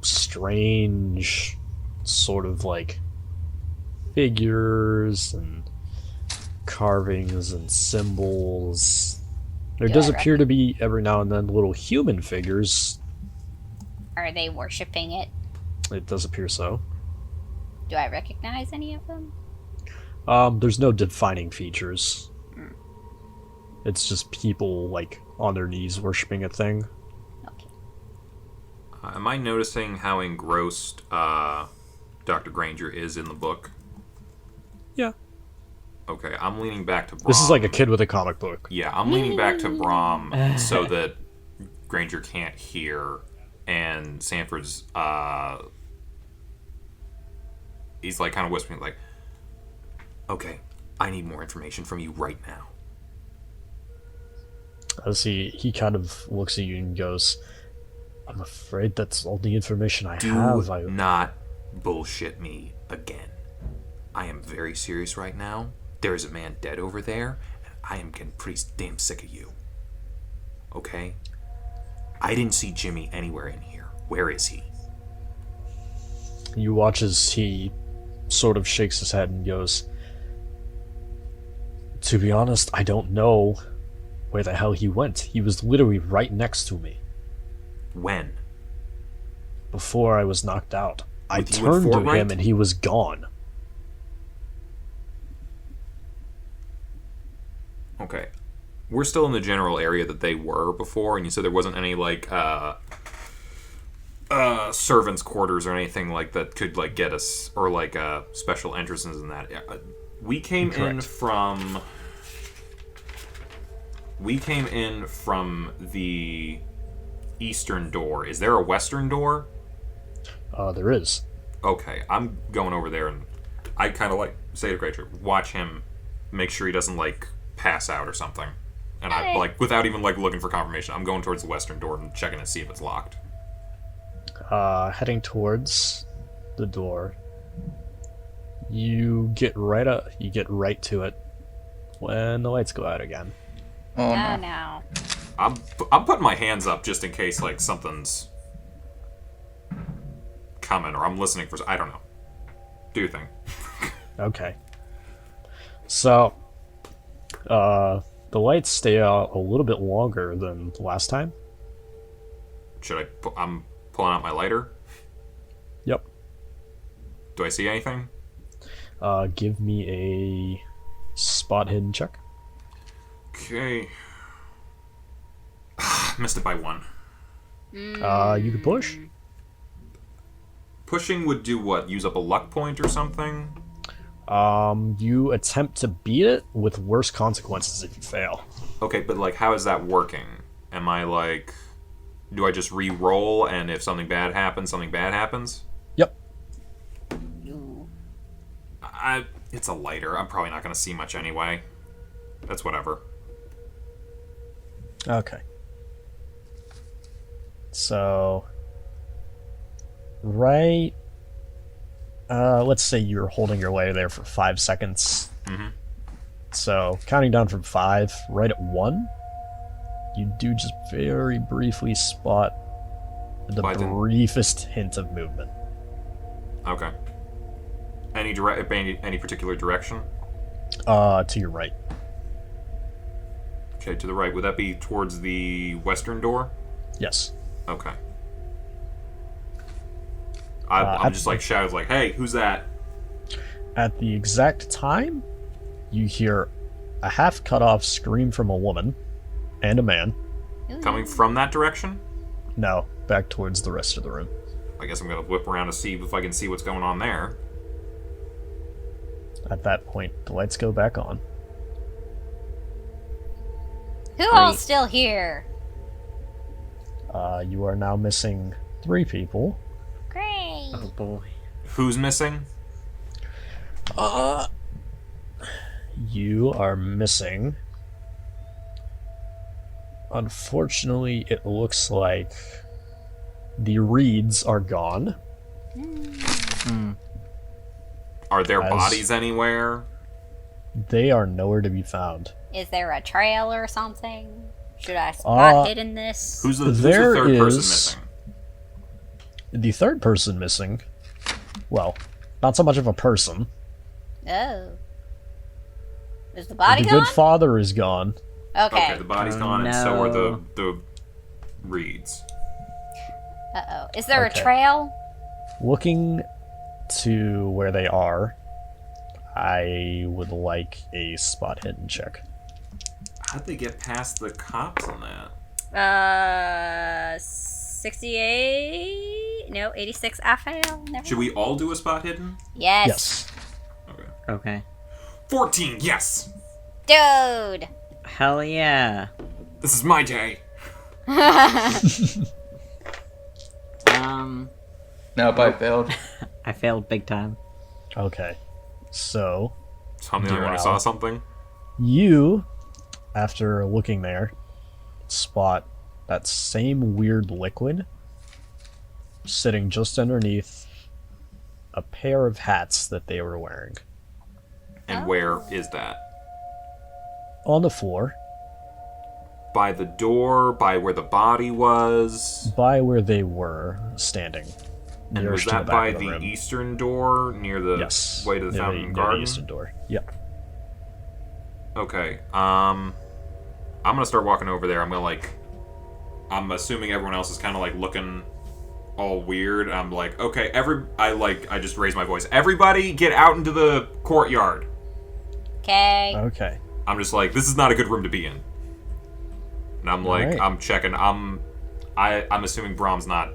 Strange, sort of like figures and carvings and symbols. There does appear to be every now and then little human figures. Are they worshipping it? It does appear so. Do I recognize any of them? There's no defining features. It's just people, like, on their knees worshipping a thing. Okay. Am I noticing how engrossed Dr. Granger is in the book? Yeah. Okay, I'm leaning back to Brom. This is like a kid with a comic book. Yeah, I'm leaning back to Brom so that Granger can't hear, and Sanford's, he's like kind of whispering, like, okay, I need more information from you right now. As he kind of looks at you and goes, I'm afraid that's all the information I have. Do not bullshit me again. I am very serious right now. There is a man dead over there, and I am getting pretty damn sick of you. Okay? I didn't see Jimmy anywhere in here. Where is he? You watch as he sort of shakes his head and goes, to be honest, I don't know where the hell he went. He was literally right next to me When? before I was knocked out. I With you and turned to Fortright? him and he was gone. Okay. We're still in the general area that they were before, and you said there wasn't any, like, servants' quarters or anything like that could, like, get us, or, like, special entrances in that. We came in from... We came in from the eastern door. Is there a western door? There is. Okay, I'm going over there, and I kind of, like, say to Granger, watch him, make sure he doesn't, like, pass out or something. And I, like, without even, like, looking for confirmation, I'm going towards the western door and checking to see if it's locked. Heading towards the door. You get right up. You get right to it when the lights go out again. Oh Oh no. no. I'm putting my hands up just in case, like, something's coming, or I'm listening for... I don't know. Do your thing. Okay. So, the lights stay out a little bit longer than last time. Should I... I'm pulling out my lighter. Yep. Do I see anything? Give me a spot hidden check. Okay. Missed it by one. You can push. Pushing would do what? Use up a luck point or something? You attempt to beat it with worse consequences if you fail. Okay, but, like, how is that working? Am I, like... Do I just re-roll, and if something bad happens, something bad happens? Yep. It's a lighter. I'm probably not going to see much anyway. That's whatever. Okay. So, right... let's say you're holding your lighter there for 5 seconds. Mhm. So, counting down from 5, right at 1, you do just very briefly spot the briefest hint of movement. Okay. Any particular direction? To your right. Okay, to the right. Would that be towards the western door? Yes. Okay. I'm just, like, shouting, like, hey, who's that? At the exact time, you hear a half-cut-off scream from a woman and a man. Coming from that direction? No, back towards the rest of the room. I guess I'm going to whip around to see if I can see what's going on there. At that point, the lights go back on. Who all's still here? You are now missing 3 people. Great. Oh boy. Who's missing? You are missing... Unfortunately, it looks like the reeds are gone. Are there As- bodies anywhere? They are nowhere to be found. Is there a trail or something? Should I spot hidden this? Who's the There third person is- missing? The third person missing, well, not so much of a person. Oh. Is the body The gone? good father is gone. Okay. Okay, the body's Oh, gone, and so are no. the reeds. Uh-oh. Is there Okay. a trail? Looking to where they are, I would like a spot hidden check. How'd they get past the cops on that? 16. 68. No, 86. I fail. Never Should we all do a spot hidden? Yes. Yes. Okay. Okay. 14, yes! Dude. Hell yeah. This is my day. Nope, I failed. I failed big time. Okay. So, Something I already Wow. saw something. you, after looking there, spot that same weird liquid sitting just underneath a pair of hats that they were wearing And where is that? on the floor By the door, by where the body was. by where they were standing. And was nearest to that the back by of the the room. eastern door near the Yes. way to the near fountain near garden? the eastern door. Yep. Okay. I'm gonna start walking over there. I'm assuming everyone else is kind of like looking all weird. I'm like, okay, I just raise my voice. Everybody, get out into the courtyard. Okay. Okay. I'm just like, this is not a good room to be in. And I'm like, Alright. I'm checking. I'm assuming Brahm's not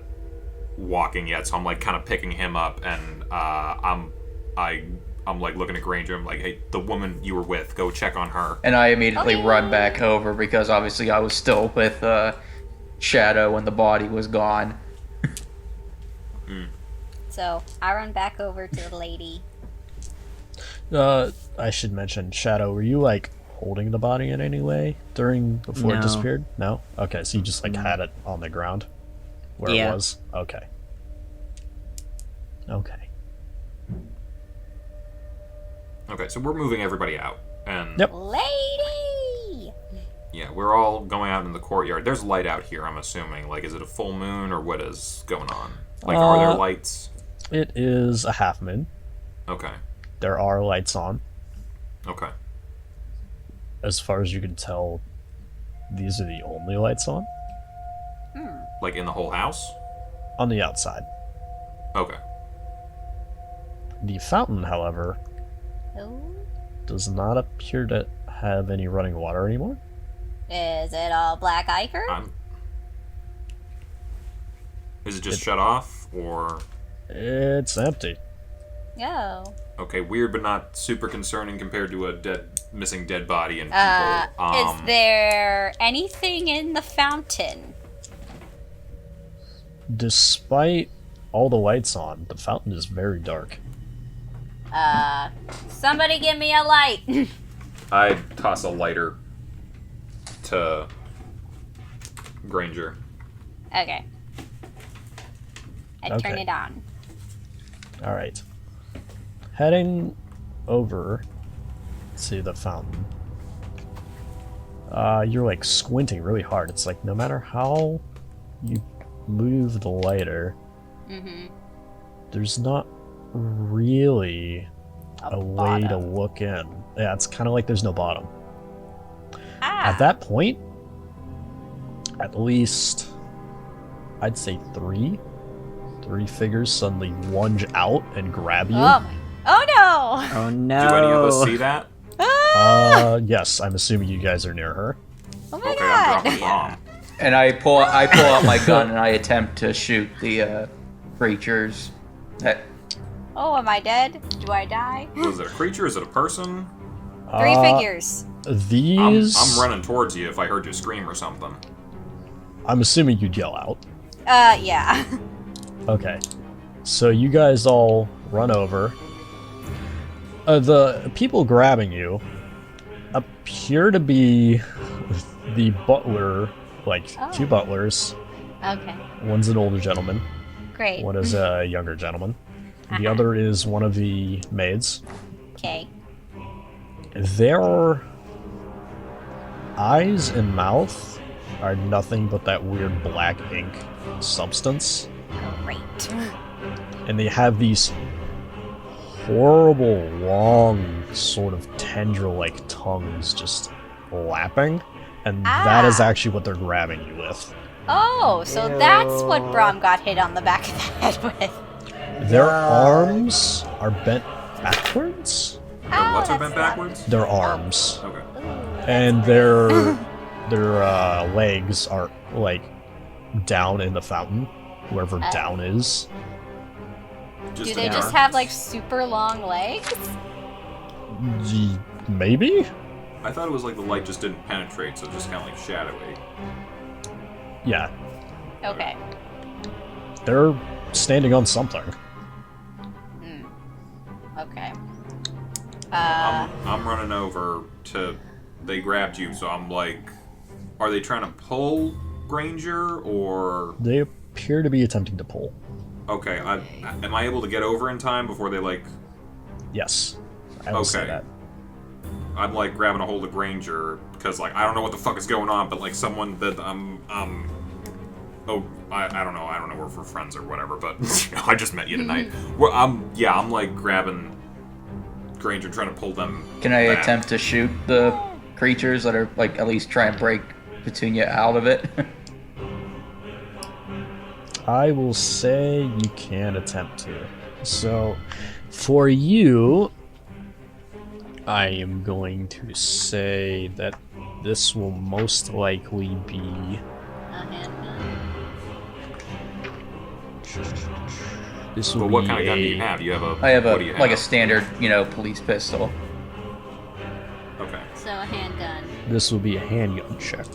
walking yet, so I'm like kind of picking him up, and I'm like looking at Granger. I'm like, hey, the woman you were with, go check on her. And I immediately Okay. run back over because obviously I was still with Shadow when the body was gone. So I run back over to the lady. I should mention, Shadow, were you like holding the body in any way before it No. disappeared? No? Okay, so you just like had it on the ground where Yeah. it was? Okay. Okay. Okay, so we're moving everybody out, and Yep. Lady! yeah, we're all going out in the courtyard. There's light out here. I'm assuming. Like, is it a full moon or what is going on? Like, are there lights? It is a half moon. Okay. There are lights on. Okay. As far as you can tell, these are the only lights on. Like in the whole house? On the outside. Okay. The fountain, however, Oh. does not appear to have any running water anymore. Is it all black ichor? Is it just shut off, or? It's empty. Oh. Okay, weird, but not super concerning compared to a missing dead body and people. Is there anything in the fountain? Despite all the lights on, the fountain is very dark. Somebody give me a light. I toss a lighter to Granger. Okay. I turn Okay. it on. All right. Heading over to the fountain. You're like squinting really hard. It's like no matter how you move the lighter, there's not really a way to look in. Yeah, it's kind of like there's no bottom. At that point, at least I'd say three figures suddenly lunge out and grab you. Oh no! Oh no. Do any of us see that? Yes, I'm assuming you guys are near her. Oh my Okay, god! I'm dropping a bomb. And I pull out my gun and I attempt to shoot the creatures. Oh, am I dead? Do I die? Was it a creature? Is it a person? Three figures. These. I'm running towards you if I heard you scream or something. I'm assuming you'd yell out. Yeah. Okay. So you guys all run over. The people grabbing you appear to be the butler, like two butlers. Okay. One's an older gentleman, Great. one is a younger gentleman. The other is one of the maids. Okay. Their eyes and mouth are nothing but that weird black ink substance. Great. And they have these horrible, long, sort of tendril-like tongues just lapping. And that is actually what they're grabbing you with. Oh, so that's what Brahm got hit on the back of the head with. Their arms are bent backwards. Their what's are that's bent backwards? Their arms. Okay. And their legs are like down in the fountain, whoever Oh. down is. Do Just they a just bar? have like super long legs? Maybe? I thought it was like the light just didn't penetrate, so it's just kind of like shadowy. Yeah, Okay. they're standing on something. Okay. I'm running over to. They grabbed you, so I'm like, are they trying to pull Granger or? They appear to be attempting to pull. Okay, am I able to get over in time before they like? Yes, I will say Okay. that. I'm like grabbing a hold of Granger because like I don't know what the fuck is going on, but like someone that oh I don't know if we're friends or whatever, but I just met you tonight. I'm like grabbing Granger trying to pull them. Can I back. attempt to shoot the creatures that are like at least try and break Petunia out of it? I will say you can attempt to. So, for you, I am going to say that this will most likely be. This will But what be kind of gun do a- you have? You have a. I have what do you a standard, police pistol. Okay. So a handgun. This will be a handgun check,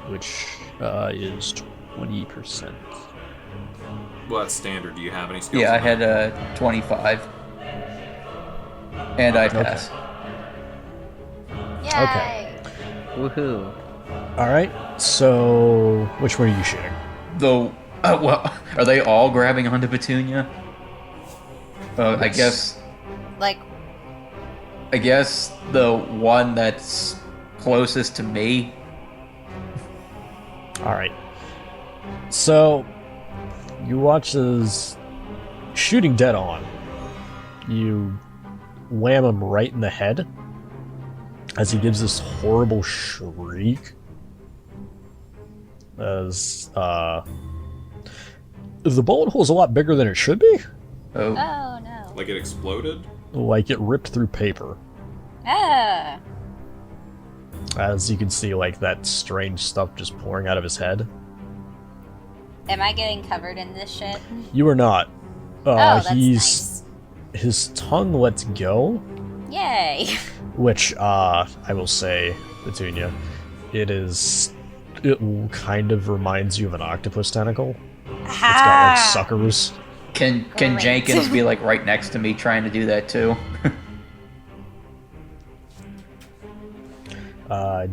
which is 20%. Well, that's standard. Do you have any skills? Yeah, I in had that? a 25, and I passed. Yay! Woohoo. All right. So, which one are you shooting? Though, well, are they all grabbing onto Petunia? I Yes. Like, guess the one that's closest to me. All right. So, you watch as shooting dead on. You wham him right in the head as he gives this horrible shriek. As the bullet hole is a lot bigger than it should be. Oh, oh no. Like it exploded. Like it ripped through paper. Ah! As you can see, like that strange stuff just pouring out of his head. Am I getting covered in this shit? You are not. Oh, that's His tongue lets go, nice. Yay! which I will say, Petunia, it kind of reminds you of an octopus tentacle. It's got like suckers. can Great. Jenkins be like right next to me trying to do that too?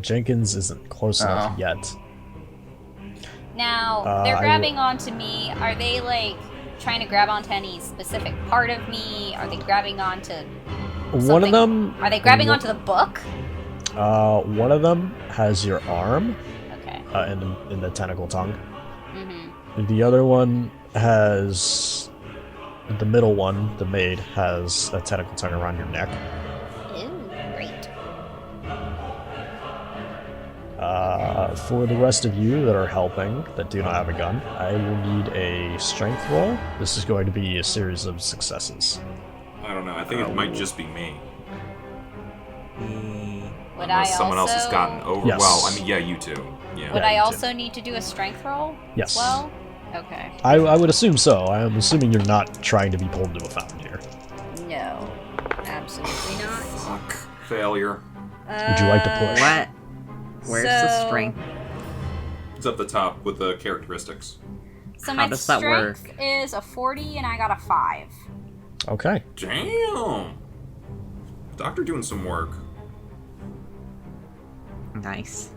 Jenkins isn't close enough Oh. yet. Now, they're I grabbing onto me. Are they, like, trying to grab onto any specific part of me? Are they grabbing onto One something? of them. Are they grabbing onto the book? One of them has your arm Okay. in the tentacle tongue. Mm-hmm. The other one has. The middle one, the maid, has a tentacle tongue around your neck. Ew, great. For the rest of you that are helping, that do not have a gun, I will need a strength roll. This is going to be a series of successes. I don't know. I think it might just be me. Would Unless I someone else has also- gotten over. Yes. Well, I mean, yeah, you too. Yeah. Would Yeah, I you too. also need to do a strength roll? Yes. As well? Okay. I would assume so. I'm assuming you're not trying to be pulled into a fountain here. No. Absolutely not. Fuck. Failure. Would you like to push? What? Where's the So- strength? It's up the top with the characteristics. So How my does that strength work? is a 40 and I got a 5. Okay. Damn. Doctor doing some work. Nice.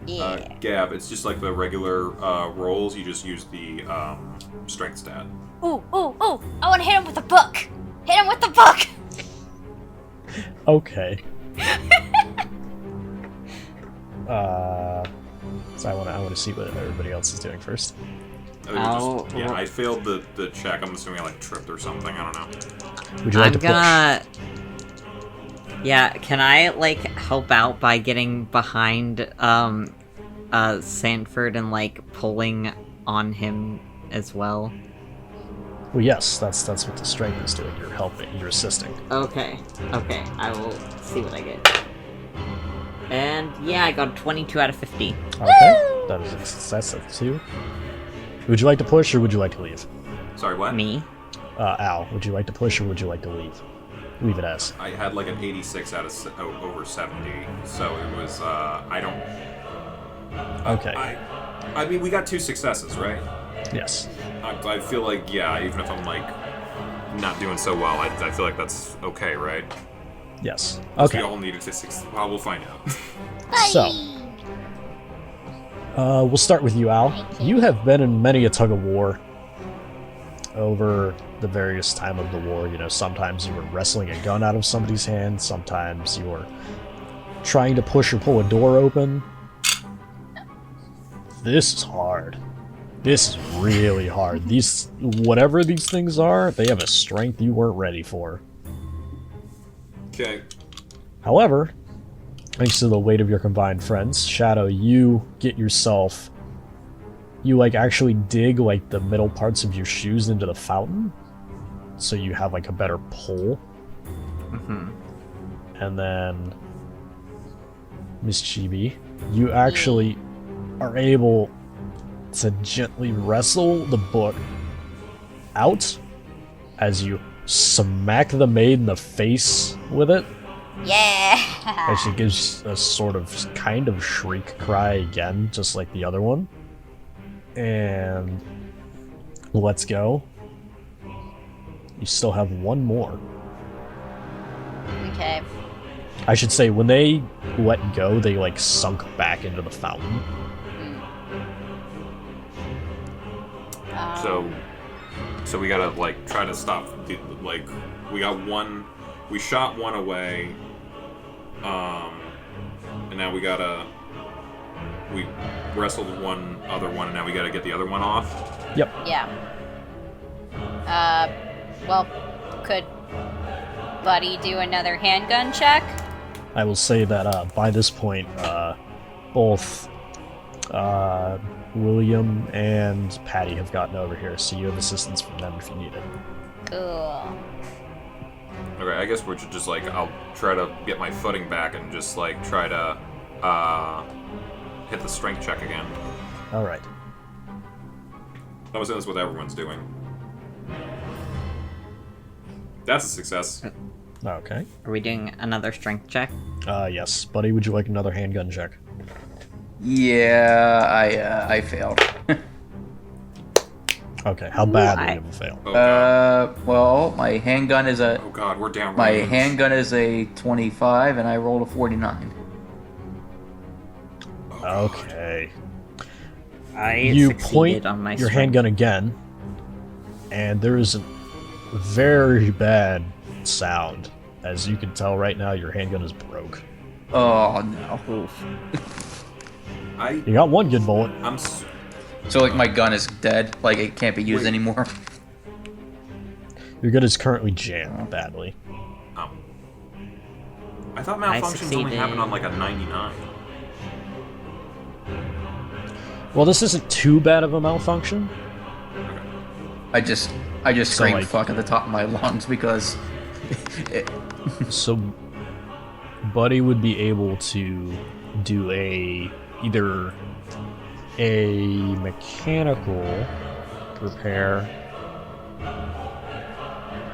Yeah. Gab, it's just like the regular rolls. You just use the strength stat. Ooh, ooh, ooh! I want to hit him with a book! Hit him with the book! Okay. So I want to see what everybody else is doing first. I failed the check. I'm assuming I like tripped or something. I don't know. Would you like I'm to gonna. Yeah, can I like help out by getting behind Sanford and like pulling on him as well? push? Well, yes. That's what the strength is doing. You're helping. You're assisting. Okay, I will see what I get. And yeah, I got a 22 out of 50. Okay. That is a success. That's 2. Would you like to push or would you like to leave? Sorry, what? Me? Al, would you like to push or would you like to leave? Leave it as. I had like an 86 out of over 70, so it was. I don't. Okay. I mean, we got 2 successes, right? Yes. I feel like, yeah, even if I'm like not doing so well, I feel like that's okay, right? Yes. 'Cause Okay. we all needed to succeed. Well, we'll find out. So, we'll start with you, Al. You have been in many a tug of war over the various time of the war. You know, sometimes you were wrestling a gun out of somebody's hand, sometimes you were trying to push or pull a door open. This is hard. This is really hard. These, whatever these things are, they have a strength you weren't ready for. Okay. However, thanks to the weight of your combined friends, Shadow, you get yourself... You, like, actually dig, like, the middle parts of your shoes into the fountain, so you have, like, a better pull. Mm-hmm. And then... Miss Chibi, you actually are able to gently wrestle the book out as you smack the maid in the face with it. Yeah. And she gives a sort of kind of shriek cry again, just like the other one. And let's go. You still have one more. Okay. I should say, when they let go, they like sunk back into the fountain. So we gotta like try to stop. Like we got one, we shot one away, and now we wrestled one other one, and now we gotta get the other one off. Yep. Yeah. Well, could Buddy do another handgun check? I will say that by this point, both William and Patty have gotten over here, so you have assistance from them if you need it. Cool. Okay, I guess we're just like, I'll try to get my footing back and just like try to hit the strength check again. Alright. I'm assuming that's what everyone's doing. That's a success. Okay. Are we doing another strength check? Yes. Buddy, would you like another handgun check? Yeah, I failed. Okay, how badly Why? did you fail? Oh god. Well, my handgun is a Oh god, we're down. my range. handgun is a 25, and I rolled a 49. Oh, God. Okay. I You succeeded point on my your strength. handgun again, and there is a very bad sound. As you can tell right now, your handgun is broke. Oh no! Oof. You got one good bullet. So like my gun is dead, like it can't be used Wait. anymore. Your gun is currently jammed badly. I thought malfunctions only succeeded. happen on like a 99. Well, this isn't too bad of a malfunction. I just screamed like- fuck at the top of my lungs because it, So, Buddy would be able to do either a mechanical repair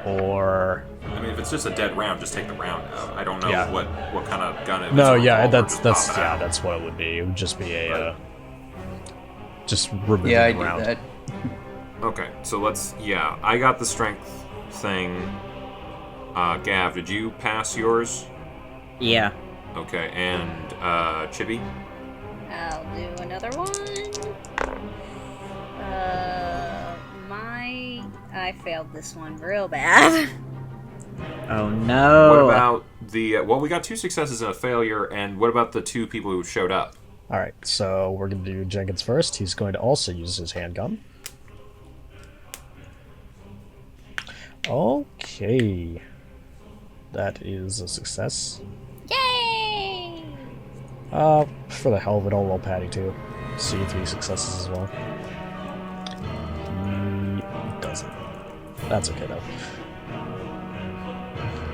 or I mean, if it's just a dead round, just take the round out. I don't know Yeah. what kind of gun it is. no, Or yeah, revolver, that's just pop it out. that's what it would be. It would just be a Right. just removing yeah, I the did round. that. Okay, so let's. Yeah, I got the strength thing. Gav, did you pass yours? Yeah. Okay, and Chibi. I'll do another one. I failed this one real bad. Oh no. What about the? Well, we got 2 successes and a failure, and what about the 2 people who showed up? All right, so we're going to do Jenkins first. He's going to also use his handgun. Okay. That is a success. Yay! For the hell of it, I'll roll Patty too. See 3 successes as well. He doesn't. That's okay though.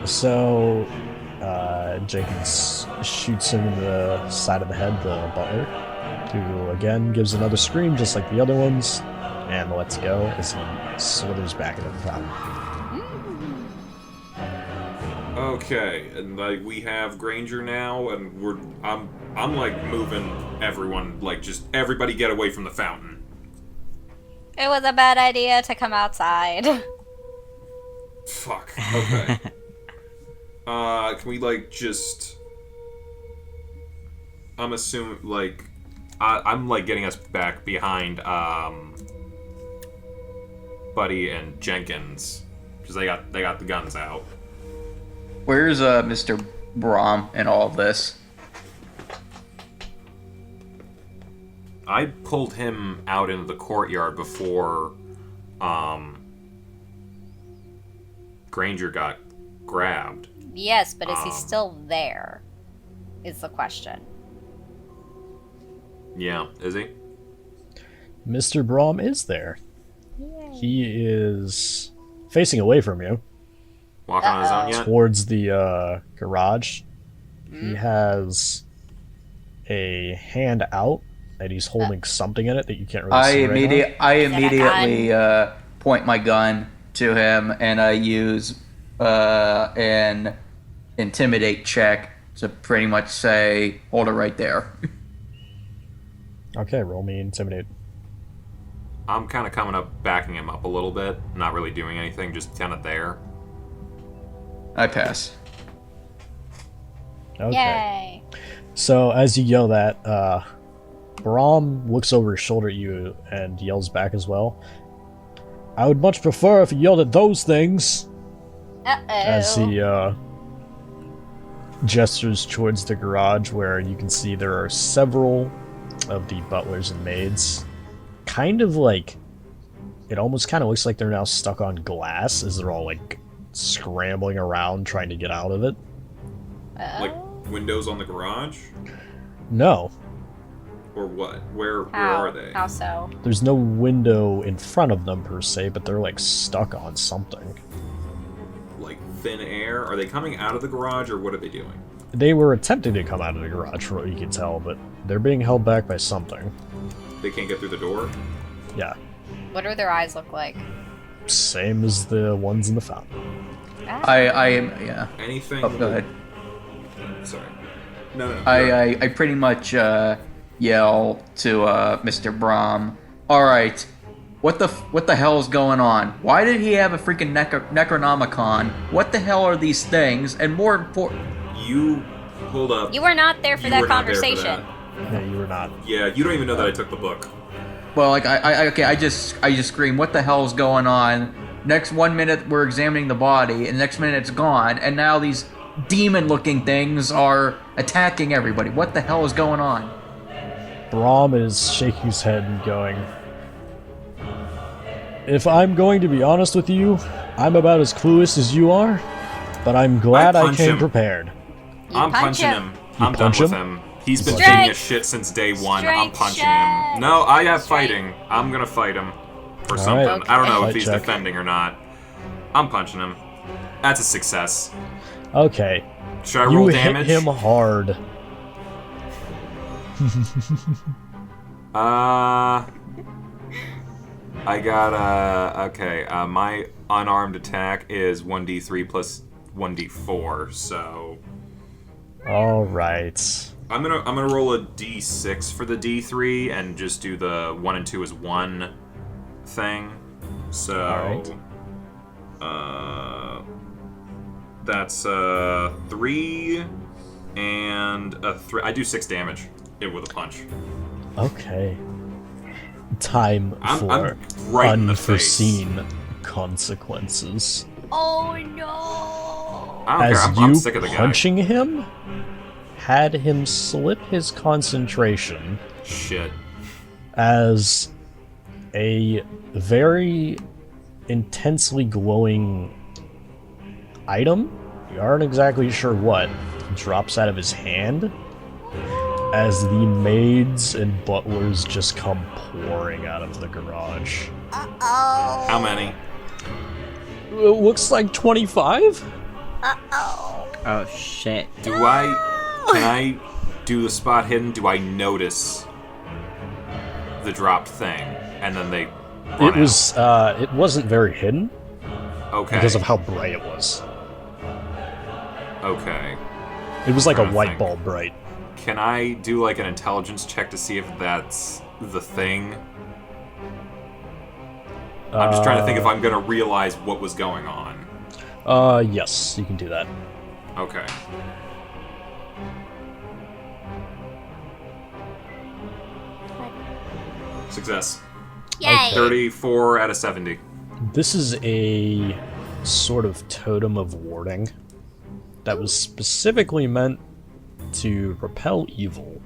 So, Jenkins shoots him in the side of the head, the butler. who again gives another scream just like the other ones, and lets go as he slithers back into the fountain. Okay, and like we have Granger now, and I'm like moving everyone, like just everybody get away from the fountain. It was a bad idea to come outside. Fuck. Okay. Can we like just? I'm assuming like I'm like getting us back behind Buddy and Jenkins because they got the guns out. Where's Mr. Brom in all of this? I pulled him out into the courtyard before Granger got grabbed. Yes, but is he still there? Is the question. Yeah, is he? Mr. Brom is there. Yay. He is facing away from you. Walking on his own yet? Towards the garage. He has a hand out, and he's holding something in it that you can't really see right now. I immediately point my gun to him, and I use an intimidate check to pretty much say, hold it right there. Okay, roll me intimidate. I'm kind of coming up, backing him up a little bit. Not really doing anything, just kind of there. I pass. Okay. Yay. So as you yell that, Brom looks over his shoulder at you and yells back as well. I would much prefer if you yelled at those things. Uh-oh. As he gestures towards the garage where you can see there are several of the butlers and maids. Kind of like, it almost kind of looks like they're now stuck on glass as they're all like scrambling around trying to get out of it. Like windows on the garage? No, Or what? Where How? are they? How so? there's no window in front of them per se, but they're like stuck on something. Like thin air? Are they coming out of the garage or what are they doing? They were attempting to come out of the garage from what you can tell, but they're being held back by something. They can't get through the door? Yeah, What do their eyes look like? same as the ones in the fountain. Yeah. Anything? Oh, go ahead. Sorry. No. I pretty much yell to Mr. Brom. All right, what the hell is going on? Why did he have a freaking Necronomicon? What the hell are these things? And more important, You hold up. You were not there for You that were not there for conversation. Yeah, you were not. Yeah, you don't even know that I took the book. well, like I just scream, what the hell is going on? Next 1 minute we're examining the body, and the next minute it's gone, and now these demon-looking things are attacking everybody. What the hell is going on? Brom is shaking his head and going, if I'm going to be honest with you, I'm about as clueless as you are, but I'm glad I punch came him. prepared. I'm punch punching him. him. I'm done punch with him? him. He's been Strength. taking a shit since day one. I'm Strength punching check. him. No, I have Strength. fighting. I'm gonna fight him. Or All something. right. I don't know Fight if he's check. defending or not. I'm punching him. That's a success. Okay, Should I you roll hit damage? him hard. I got okay. My unarmed attack is 1d3 plus 1d4, so All right. I'm gonna roll a d6 for the d3 and just do the 1 and 2 as one thing. So that's 3 and a 3. I do 6 damage with a punch. Okay. Time I'm for right in the face. unforeseen consequences. Oh no! I don't As care. you I'm sick of the guy. punching him had him slip his concentration Shit. as a very intensely glowing item, you aren't exactly sure what, drops out of his hand as the maids and butlers just come pouring out of the garage. Uh-oh. How many? It looks like 25? Uh-oh. Oh shit. Can I do the spot hidden? Do I notice the dropped thing, and then they run It wasn't very hidden out. Okay. because of how bright it was. Okay. It was like a Trying to light think. bulb bright. Can I do like an intelligence check to see if that's the thing? I'm just trying to think if I'm gonna realize what was going on. Yes, you can do that. Okay. Success. Yay! 34 out of 70. This is a sort of totem of warding that was specifically meant to repel evil.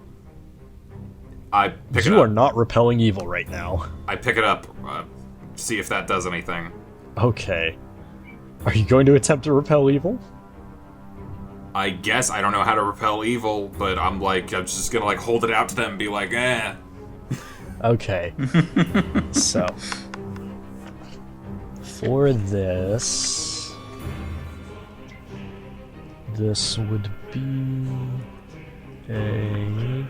I pick it You are up. not repelling evil right now. I pick it up. See if that does anything. Okay. Are you going to attempt to repel evil? I guess I don't know how to repel evil, but I'm just gonna like hold it out to them and be like, eh. Okay. So, for this would be a...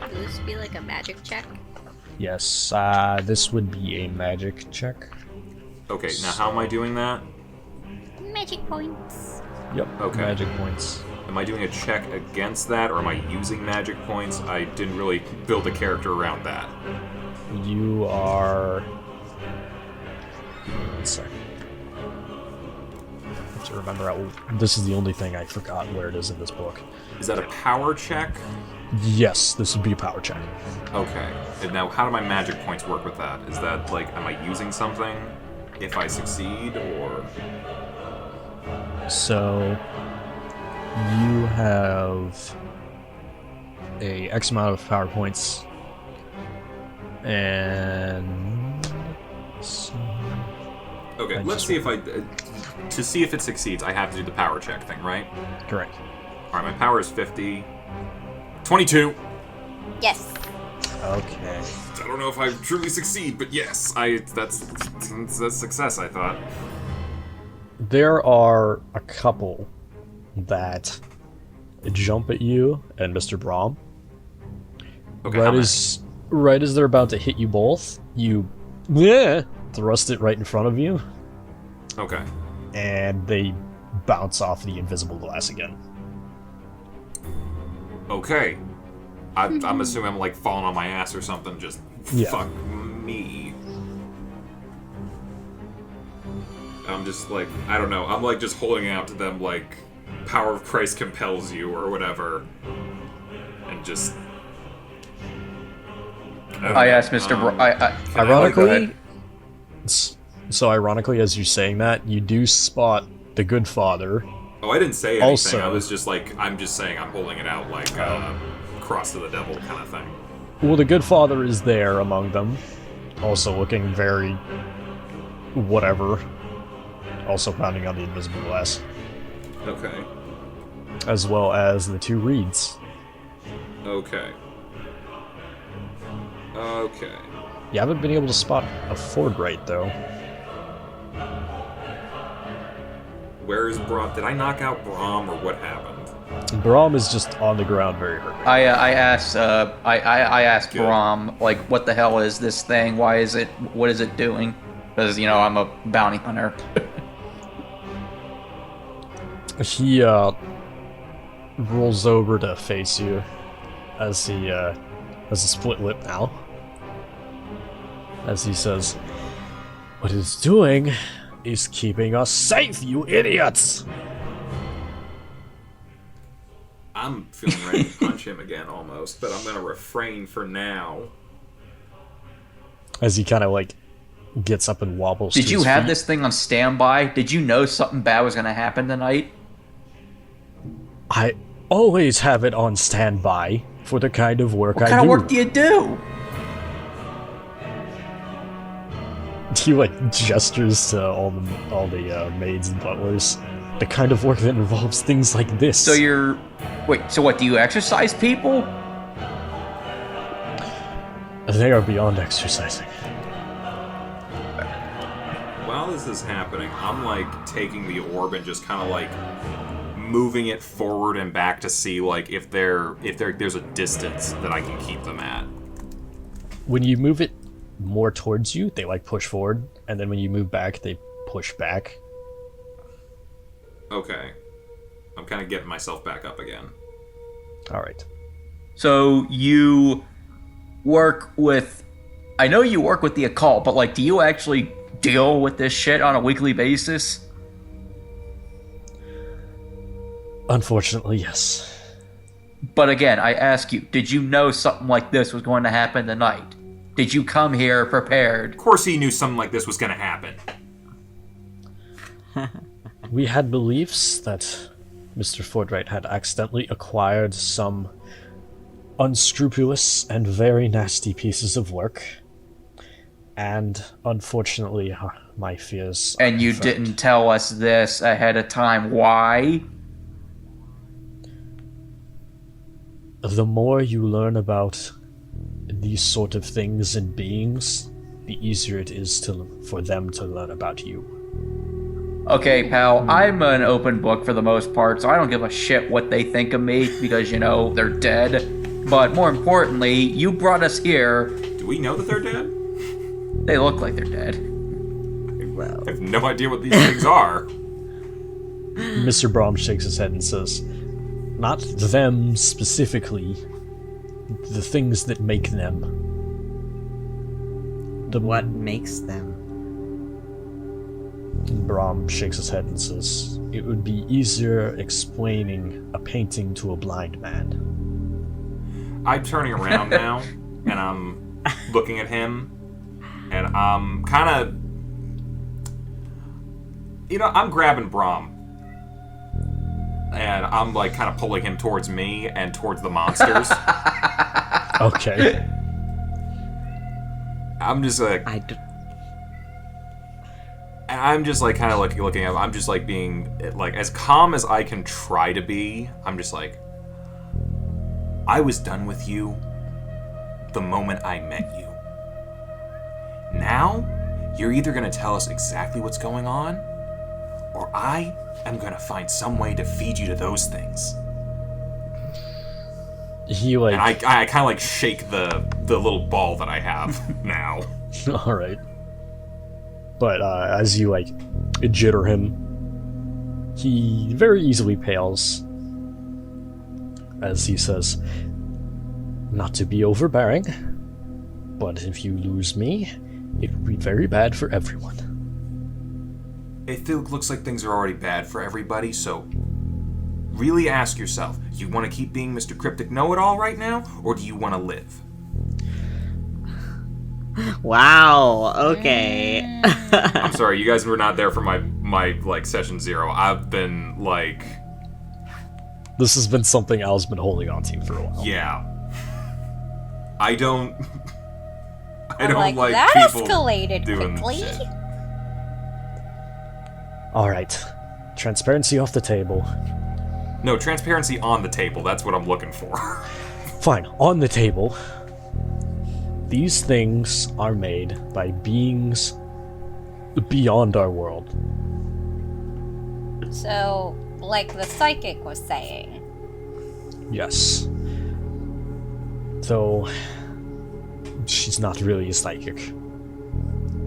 Would this be like a magic check? Yes, this would be a magic check. Okay, now how am I doing that? Magic points. Yep, Okay. magic points. Am I doing a check against that, or am I using magic points? I didn't really build a character around that. You are... Give me 1 second. I have to remember this is the only thing I forgot where it is in this book. Is that a power check? Yes, this would be a power check. Okay. And now, how do my magic points work with that? Is that, like, am I using something if I succeed, or... So, you have a X amount of power points, and... Okay, let's see if to see if it succeeds, I have to do the power check thing, right? Correct. Alright, my power is 50. 22! Yes. Okay. I don't know if I truly succeed, but yes, that's success, I thought. There are a couple that jump at you and Mr. Brahm. Okay, how Right as they're about to hit you both, you thrust it right in front of you, okay. and they bounce off the invisible glass again. Okay. I'm assuming I'm like falling on my ass or something, just Yeah. fuck me. I'm just like, I don't know, I'm like just holding out to them like power of Christ compels you or whatever. And just... I asked Mr. Ironically, ironically, as you're saying that, you do spot the good father. Oh, I didn't say anything. Also- I was just like, I'm just saying I'm holding it out like cross to the devil kind of thing. Well, the good father is there among them, also looking very whatever, also pounding on the invisible glass, Okay. as well as the two reeds. Okay. Okay. You haven't been able to spot a Ford right though. Where is Brahm? Did I knock out Brahm or what happened? Brahm is just on the ground, very hurt. I asked Good. Brahm, like, what the hell is this thing? What is it doing? Because, I'm a bounty hunter. He rolls over to face you as he has a split lip now. As he says, "What it's doing is keeping us safe, you idiots!" I'm feeling ready to punch him again almost, but I'm gonna refrain for now. As he kind of like gets up and wobbles. Did to you his have feet. this thing on standby? Did you know something bad was going to happen tonight? I always have it on standby for the kind of work What I kind do. of work do you do? He like gestures to all the maids and butlers. The kind of work that involves things like this. So what, do you exercise people? They are beyond exercising. While this is happening, I'm like taking the orb and just kind of like moving it forward and back to see like if there's a distance that I can keep them at. When you move it more towards you, they like push forward, and then when you move back, they push back. Okay. I'm kind of getting myself back up again. All right. So you work with... I know you work with the occult, but, like, do you actually deal with this shit on a weekly basis? Unfortunately, yes. But again, I ask you, did you know something like this was going to happen tonight? Did you come here prepared? Of course he knew something like this was going to happen. We had beliefs that Mr. Fortright had accidentally acquired some unscrupulous and very nasty pieces of work. And unfortunately, my fears... And you didn't tell us this ahead of time. Why? The more you learn about these sort of things and beings, the easier it is for them to learn about you. Okay, pal, I'm an open book for the most part, so I don't give a shit what they think of me, because, you know, they're dead. But more importantly, you brought us here. Do we know that they're dead? They look like they're dead. I have no idea what these things are. Mr. Brahm shakes his head and says, not them specifically, the things that make them. What makes them? Brahm shakes his head and says, it would be easier explaining a painting to a blind man. I'm turning around now, and I'm looking at him, and I'm kind of... You know, I'm grabbing Brahm. And I'm, like, kind of pulling him towards me and towards the monsters. Okay. I'm just, like... And I'm just, like, kind of looking at him. I'm just, like, being, like, as calm as I can try to be. I'm just, like... I was done with you the moment I met you. Now, you're either going to tell us exactly what's going on, or I am going to find some way to feed you to those things. He, like... And I kind of, like, shake the little ball that I have now. Alright. But as you, like, jitter him, he very easily pales. As he says, not to be overbearing, but if you lose me, it would be very bad for everyone. It looks like things are already bad for everybody, so really ask yourself, do you want to keep being Mr. Cryptic Know-It-All right now, or do you want to live? Wow, okay. I'm sorry, you guys were not there for my like, session 0. I've been, like... This has been something Al's been holding on to for a while. Yeah. I don't I'm like that people escalated doing quickly. shit. Alright. Transparency off the table. No, transparency on the table. That's what I'm looking for. Fine, on the table. These things are made by beings beyond our world. So, like the psychic was saying. Yes. Though, she's not really a psychic.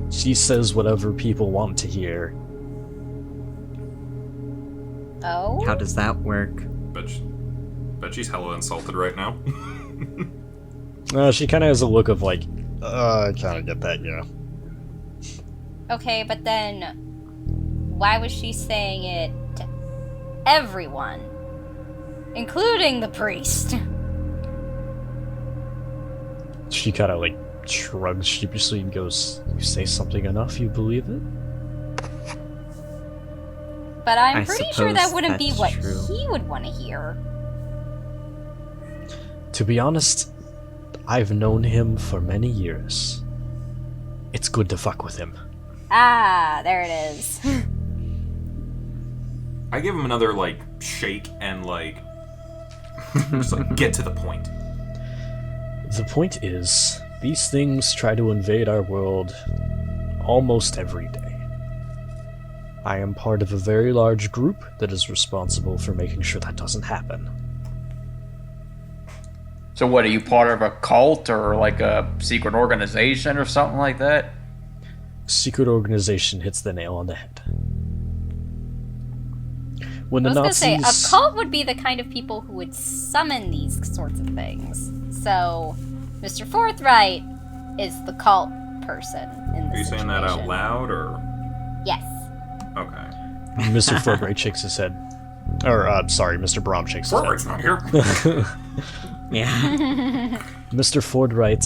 She says whatever people want to hear. Oh? How does that work? Bet she's hella insulted right now. She kind of has a look of like, I kind of get that, yeah. Okay, but then why was she saying it to everyone? Including the priest. She kind of like shrugs sheepishly and goes, you say something enough, you believe it? But I'm I pretty sure that suppose wouldn't be that's what true. he would want to hear. To be honest, I've known him for many years. It's good to fuck with him. Ah, there it is. I give him another, like, shake and, like, just, like, get to the point. The point is, these things try to invade our world almost every day. I am part of a very large group that is responsible for making sure that doesn't happen. So what, are you part of a cult or like a secret organization or something like that? Secret organization hits the nail on the head. When the I was Nazis... gonna say, a cult would be the kind of people who would summon these sorts of things. So, Mr. Forthright is the cult person in this Are you saying that out loud, or...? Yes. Okay. Mr. Forthright shakes his head. Or, sorry, Mr. Brom shakes his Forthright's not here. Yeah. Mr. Forthright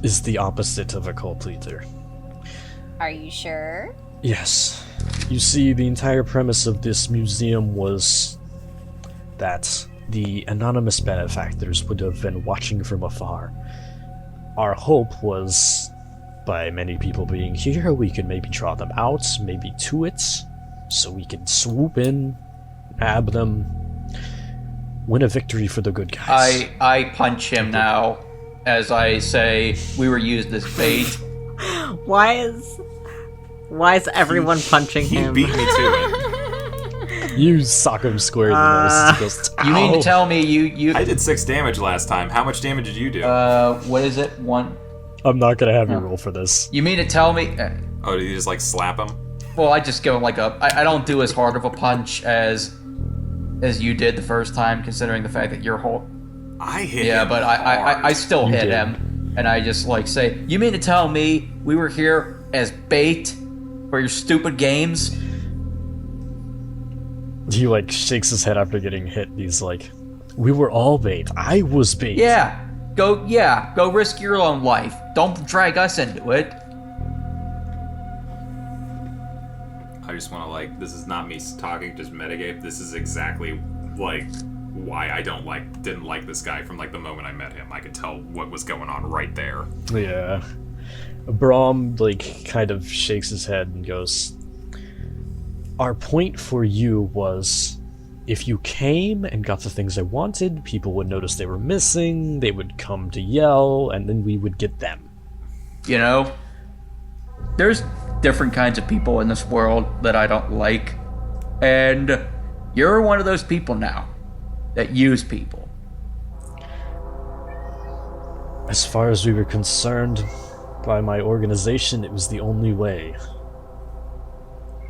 is the opposite of a cult leader. Are you sure? Yes. You see, the entire premise of this museum was that the anonymous benefactors would have been watching from afar. Our hope was, by many people being here, we could maybe draw them out, maybe to it, so we could swoop in, nab them, win a victory for the good guys. I punch him now as I say we were used as bait. Why is everyone punching He him? beat me to it. You sock him square in the nose. He goes, You mean "Ow." to tell me you I did 6 damage last time. How much damage did you do? what is it? 1. I'm not gonna have you roll for this. You mean to tell me Oh, did you just, like, slap him? well, I just give him like I don't do as hard of a punch as you did the first time, considering the fact that your whole I hit yeah, him but hard. I still You hit did. him, and I just like say, you mean to tell me we were here as bait for your stupid games? He like shakes his head after getting hit. He's like, "We were all bait. I was bait." Go risk your own life. Don't drag us into it. I just want to, like, this is not me talking, just metagame. This is exactly, like, why I didn't like this guy from, like, the moment I met him. I could tell what was going on right there. Yeah. Brahm like kind of shakes his head and goes, "Our point for you was, if you came and got the things I wanted, people would notice they were missing, they would come to yell, and then we would get them." You know, there's different kinds of people in this world that I don't like, and you're one of those people now that use people. As far as we were concerned, by my organization, it was the only way.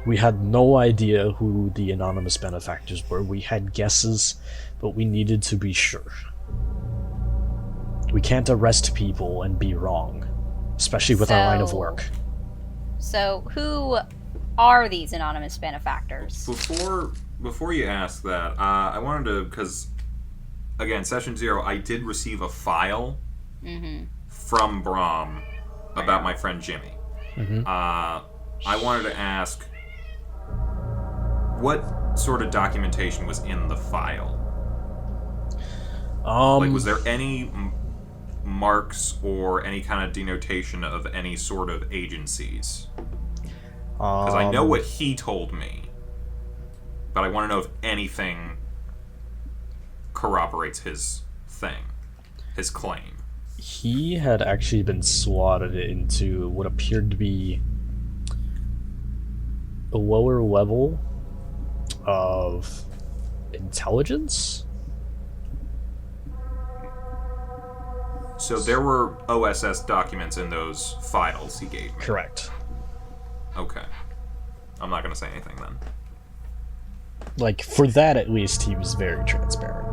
We had no idea who the anonymous benefactors were. We had guesses, but we needed to be sure. We can't arrest people and be wrong, especially with our line of work. So, who are these anonymous benefactors? Before you ask that, I wanted to, because, again, Session 0, I did receive a file from Brahm about my friend Jimmy. I wanted to ask, what sort of documentation was in the file? Like, was there any marks or any kind of denotation of any sort of agencies? Because I know what he told me, but I want to know if anything corroborates his thing, his claim. He had actually been slotted into what appeared to be a lower level of intelligence. So there were OSS documents in those files he gave me. Correct. Okay. I'm not going to say anything then. Like, for that at least, he was very transparent.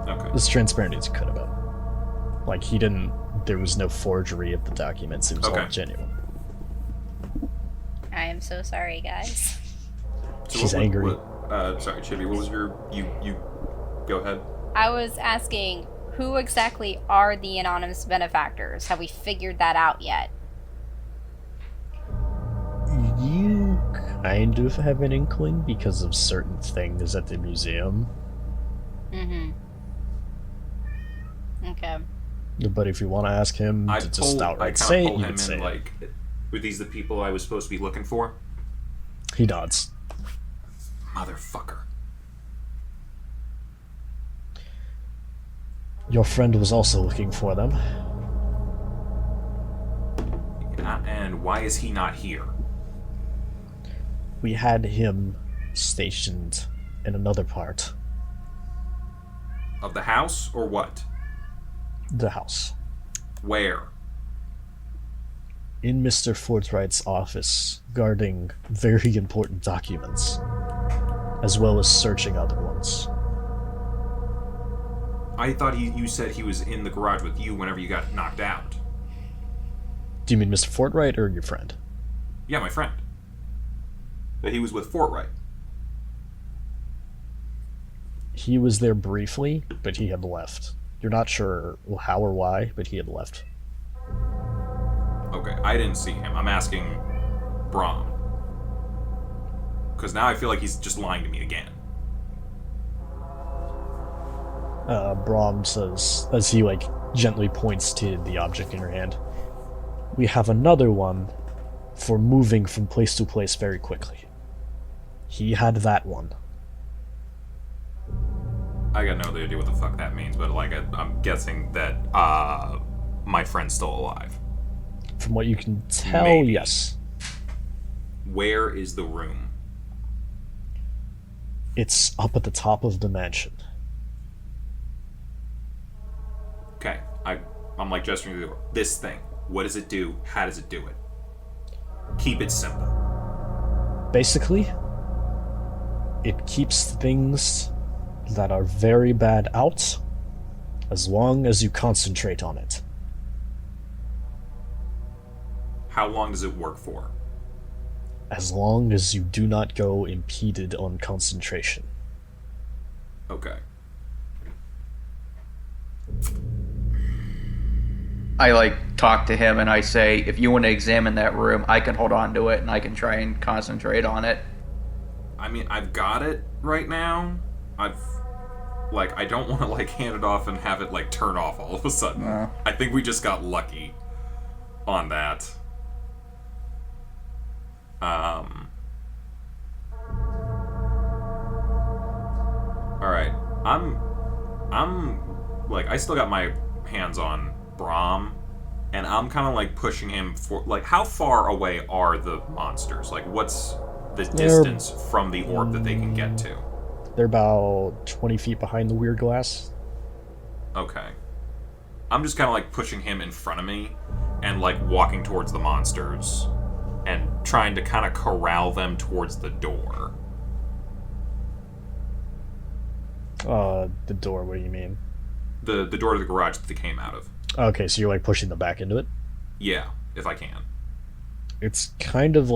Okay. As transparent as he could have been. Like, he didn't... There was no forgery of the documents. It was all Okay. genuine. I am so sorry, guys. So She's angry. Sorry, Chibi, what was your... You go ahead. I was asking, who exactly are the anonymous benefactors? Have we figured that out yet? You kind of have an inkling because of certain things at the museum. Okay. But if you want to ask him to just outright say it, you can say it. like, were these the people I was supposed to be looking for? He nods. Motherfucker. Your friend was also looking for them. Yeah, and why is he not here? We had him stationed in another part. Of the house, or what? The house. Where? In Mr. Fortright's office, guarding very important documents, as well as searching other ones. I thought you said he was in the garage with you whenever you got knocked out. Do you mean Mr. Fortright or your friend? Yeah, my friend. That he was with Fortright. He was there briefly, but he had left. You're not sure how or why, but he had left. Okay, I didn't see him. I'm asking Brahm. Because now I feel like he's just lying to me again. Brahm says, as he gently points to the object in your hand, we have another one for moving from place to place very quickly. He had that one. I got no idea what the fuck that means, but I'm guessing that my friend's still alive. From what you can tell, Maybe. yes. Where is the room? It's up at the top of the mansion. Okay, I'm gesturing to the door. This thing. What does it do? How does it do it? Keep it simple. Basically, it keeps things that are very bad out as long as you concentrate on it. How long does it work for? As long as you do not go impeded on concentration. Okay. I talk to him and I say, if you want to examine that room, I can hold on to it and I can try and concentrate on it. I mean, I've got it right now. I don't want to hand it off and have it turn off all of a sudden. No. I think we just got lucky on that. Alright. I still got my hands on Brahm, and I'm kind of pushing him for, how far away are the monsters? What's the distance from the orb that they can get to? They're about 20 feet behind the weird glass. Okay. I'm just kind of pushing him in front of me and walking towards the monsters and trying to kind of corral them towards the door. The door, what do you mean? The door to the garage that they came out of. Okay, so you're pushing them back into it? Yeah, if I can. It's kind of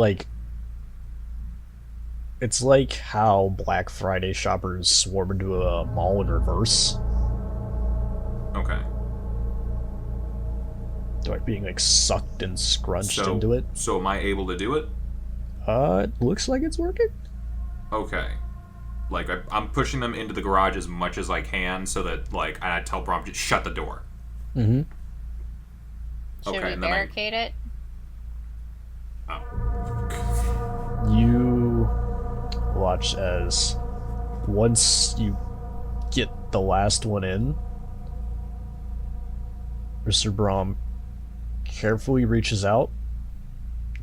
it's like how Black Friday shoppers swarm into a mall in reverse. Okay. Being sucked and scrunched into it. So am I able to do it? It looks like it's working. Okay. I'm pushing them into the garage as much as I can so that, I tell Brom to shut the door. Mm-hmm. Should Okay, we and then barricade it? You watch as once you get the last one in, Mr. Brahm carefully reaches out,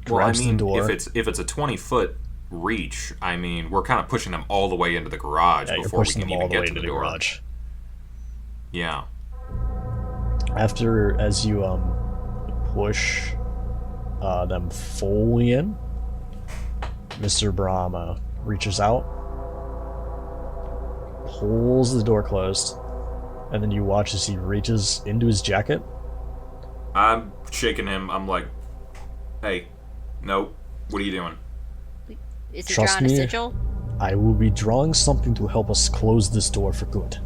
grabs the door. if it's a 20-foot reach, we're kind of pushing them all the way into the garage before we can even get to the door. Garage. Yeah. As you push them fully in, Mr. Brahm reaches out, pulls the door closed, and then you watch as he reaches into his jacket. I'm shaking him. I'm like, hey, nope. What are you doing? Is he Trust drawing me. a sigil? I will be drawing something to help us close this door for good.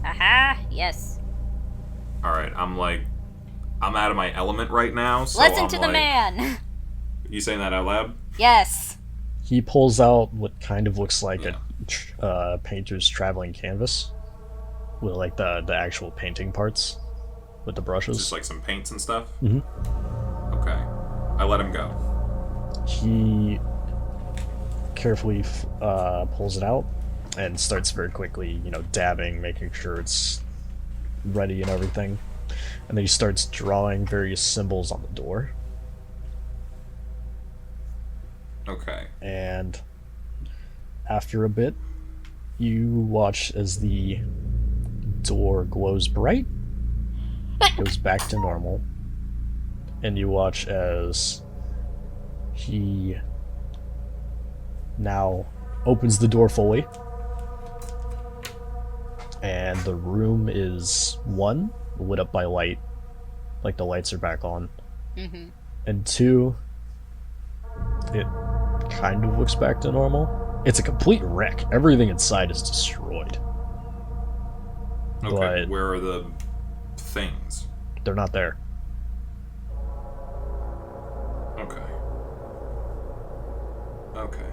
Aha, yes. Alright, I'm out of my element right now, so Listen I'm to the man! You saying that out loud? Yes. He pulls out what kind of looks like Yeah. a painter's traveling canvas with the actual painting parts with the brushes. Just some paints and stuff? Mhm. Okay. I let him go. He carefully pulls it out and starts very quickly, dabbing, making sure it's ready and everything. And then he starts drawing various symbols on the door. Okay. And after a bit, you watch as the door glows bright, goes back to normal, and you watch as he now opens the door fully, and the room is, one, lit up by light, like the lights are back on, and two, it kind of looks back to normal. It's a complete wreck. Everything inside is destroyed. Okay, But where are the things? they're not there. Okay. Okay.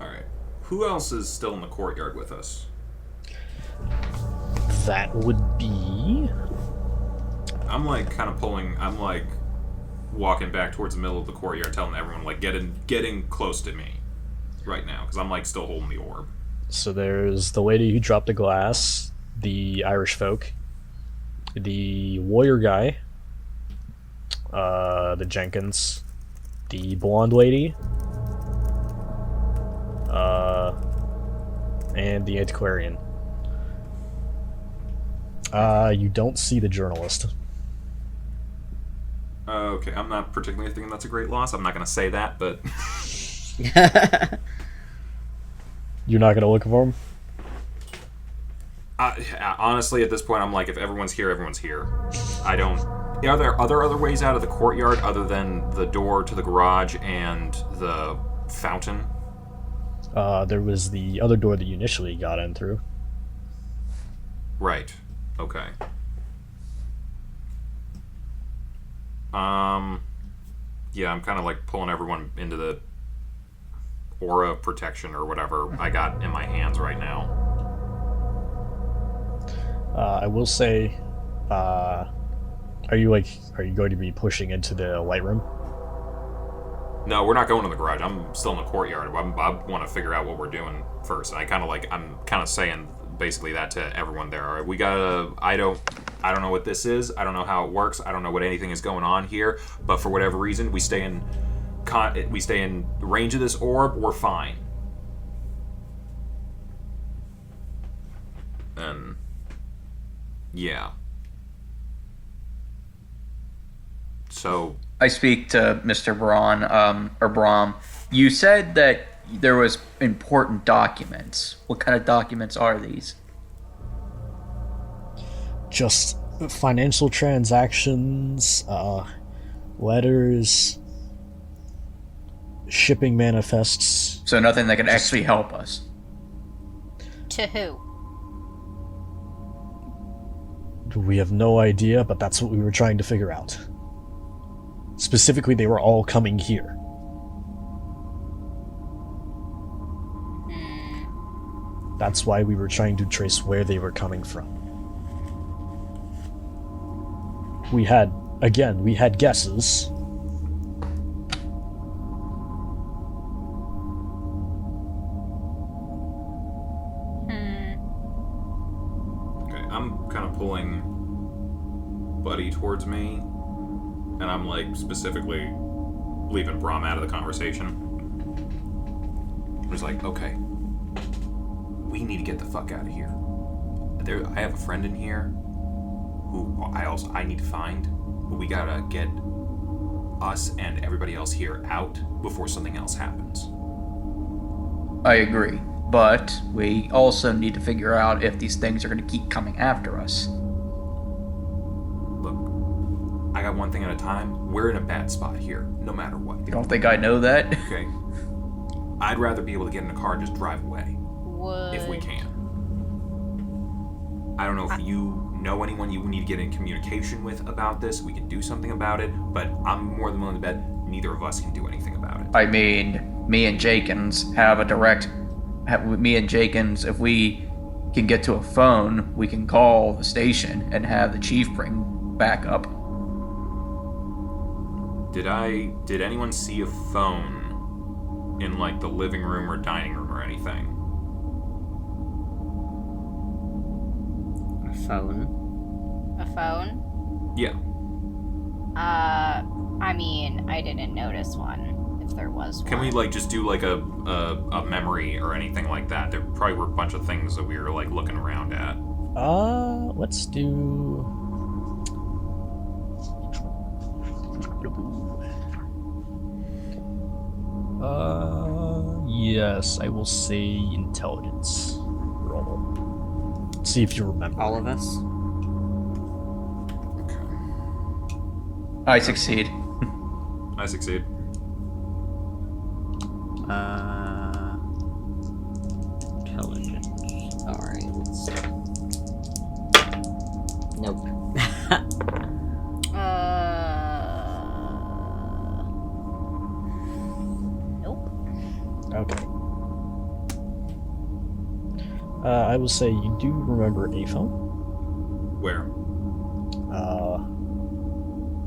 Alright. Who else is still in the courtyard with us? That would be... I'm like kind of pulling. I'm like walking back towards the middle of the courtyard, telling everyone like getting close to me right now because I'm like still holding the orb. So there's the lady who dropped the glass, the Irish folk, the warrior guy, the Jenkins, the blonde lady, and the antiquarian. You don't see the journalist. Okay, I'm not particularly thinking that's a great loss. I'm not going to say that, but You're not gonna look for him? honestly, at this point, I'm like, if everyone's here, everyone's here. I don't. Are there other ways out of the courtyard other than the door to the garage and the fountain? There was the other door that you initially got in through. Right. Okay. Yeah, I'm kind of like pulling everyone into the aura of protection or whatever I got in my hands right now. I will say, are you going to be pushing into the light room? No, we're not going to the garage. I'm still in the courtyard. I want to figure out what we're doing first. And I'm kind of saying basically that to everyone there. All right, we gotta. I don't know what this is. I don't know how it works. I don't know what anything is going on here. But for whatever reason, we stay in range of this orb. We're fine. And yeah. So I speak to Mr. Brahm. You said that there was important documents. What kind of documents are these? Just financial transactions, letters, shipping manifests. So nothing that can actually help us. To who? We have no idea, but that's what we were trying to figure out. Specifically, they were all coming here. That's why we were trying to trace where they were coming from. We had guesses. okay, I'm kind of pulling Buddy towards me, and I'm like specifically leaving Brahm out of the conversation. I'm just like, okay, we need to get the fuck out of here. I have a friend in here who I need to find, but we gotta get us and everybody else here out before something else happens. I agree. But we also need to figure out if these things are going to keep coming after us. Look, I got one thing at a time. We're in a bad spot here, no matter what. You don't think I know that? Okay. I'd rather be able to get in a car and just drive away. Would... If we can. I don't know if you know anyone you need to get in communication with about this. We can do something about it, but I'm more than willing to bet neither of us can do anything about it. I mean, me and Jenkins, if we can get to a phone, we can call the station and have the chief bring backup. Did anyone see a phone in like the living room or dining room or anything? Phone. A phone? Yeah. I mean, I didn't notice one. if there was one. Can we like just do like a memory or anything like that? There probably were a bunch of things that we were like looking around at. Let's do. Yes, I will say intelligence roll. See if you remember. All of us? I succeed. I succeed. Intelligence. Alright, let's see. Nope. Nope. Okay. I will say you do remember a phone. Where?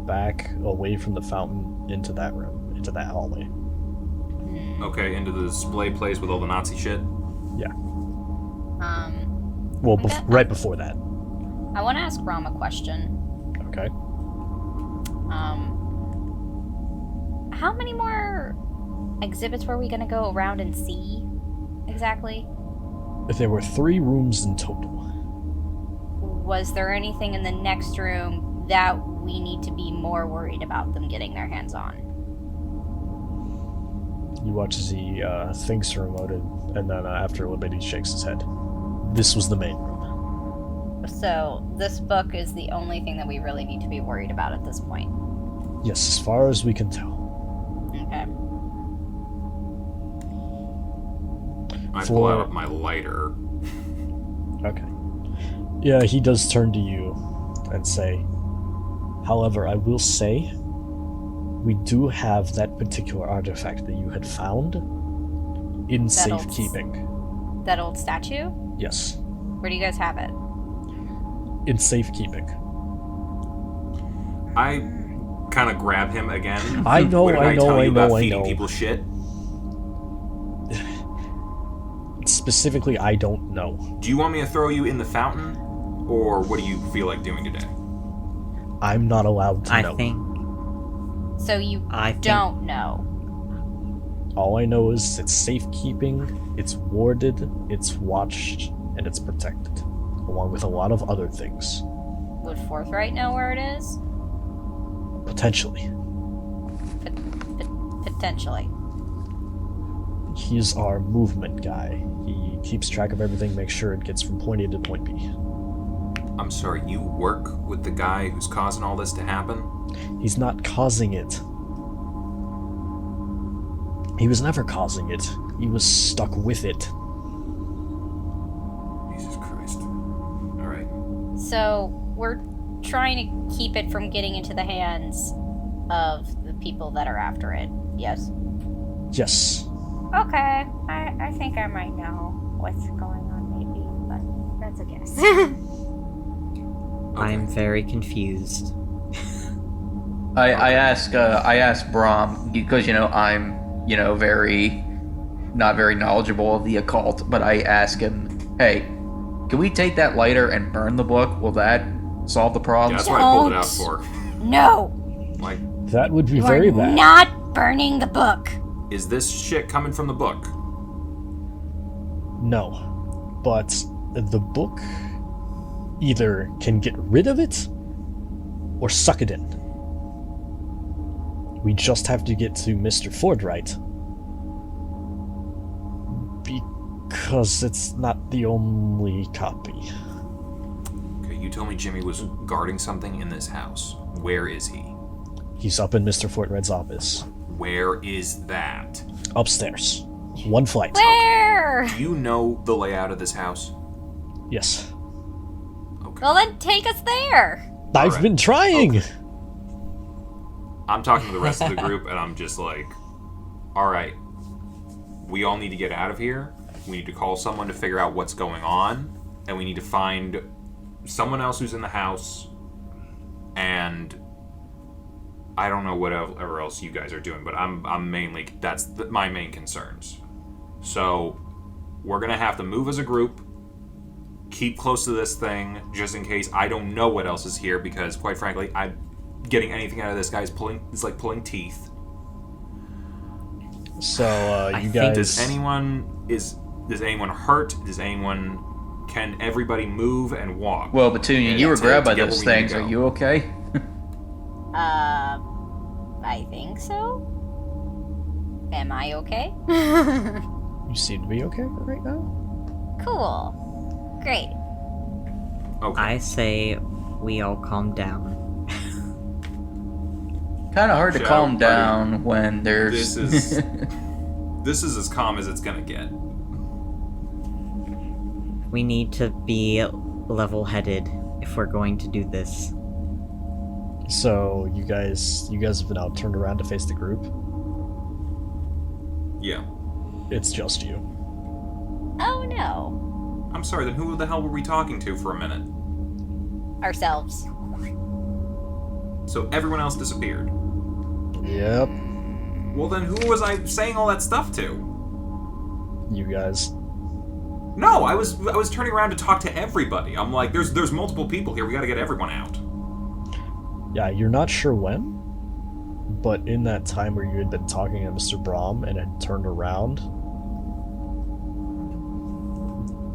Back away from the fountain into that room, into that hallway. Okay, into the display place with all the Nazi shit. Yeah. Um, Well, Okay. right before that. I want to ask Rom a question. Okay. How many more exhibits were we gonna go around and see exactly? There were 3 rooms in total. Was there anything in the next room that we need to be more worried about them getting their hands on? You watch as he thinks for a moment, and then after a little bit he shakes his head. This was the main room. So this book is the only thing that we really need to be worried about at this point. Yes, as far as we can tell. Okay. I pull out my lighter. Okay. Yeah, he does turn to you and say, however, I will say, we do have that particular artifact that you had found in That safekeeping. That old statue? Yes, Where do you guys have it? in safekeeping. I kind of grab him again. I know, What did I know, tell I you know, about I feeding know. people shit? Specifically, I don't know. Do you want me to throw you in the fountain, or what do you feel like doing today? I'm not allowed to I know. think. So you I think. don't know. All I know is it's safekeeping, it's warded, it's watched, and it's protected, along with a lot of other things. Would Forthright know where it is? Potentially. Potentially. He's our movement guy. He keeps track of everything, makes sure it gets from point A to point B. I'm sorry, you work with the guy who's causing all this to happen? He's not causing it. He was never causing it. He was stuck with it. Jesus Christ. Alright. So we're trying to keep it from getting into the hands of the people that are after it. Yes. Yes. Okay. I think I might know what's going on, maybe, but that's a guess. I'm very confused. I ask Brahm because I'm very not very knowledgeable of the occult, but I ask him, hey, can we take that lighter and burn the book? Will that solve the Yeah, problem? that's what I pulled it out Don't. for. No! Like, That would be You very are bad. not burning the book! is this shit coming from the book? No. But the book either can get rid of it or suck it in. We just have to get to Mr. Fordright. Because it's not the only copy. Okay, you told me Jimmy was guarding something in this house. Where is he? He's up in Mr. Fortright's office. Where is that? Upstairs. One flight. Where? Do you know the layout of this house? Yes. Okay. Well, then take us there! I've Alright. been trying! Okay. I'm talking to the rest of the group, and I'm just like, alright, we all need to get out of here. We need to call someone to figure out what's going on, and we need to find someone else who's in the house, and I don't know whatever else you guys are doing, but I'm mainly, that's my main concerns. So, we're gonna have to move as a group, keep close to this thing, just in case I don't know what else is here, because quite frankly, getting anything out of this guy is like pulling teeth. So I you think- guys. Does anyone hurt? Can everybody move and walk? Well, Petunia, Yeah, you were to grabbed by get those where we need things. to Are go. you okay? I think so. Am I okay? You seem to be okay right now. Cool. Great. Okay. I say we all calm down. Kind of hard to Shall, calm buddy. down when there's. This is as calm as it's gonna get. We need to be level-headed if we're going to do this. So you guys have now turned around to face the group. Yeah. It's just you. Oh no. I'm sorry. Then who the hell were we talking to for a minute? Ourselves. So everyone else disappeared. Yep. Well, then who was I saying all that stuff to? You guys. No, I was turning around to talk to everybody. I'm like, there's multiple people here. We got to get everyone out. Yeah, you're not sure when, but in that time where you had been talking to Mr. Brahm and had turned around,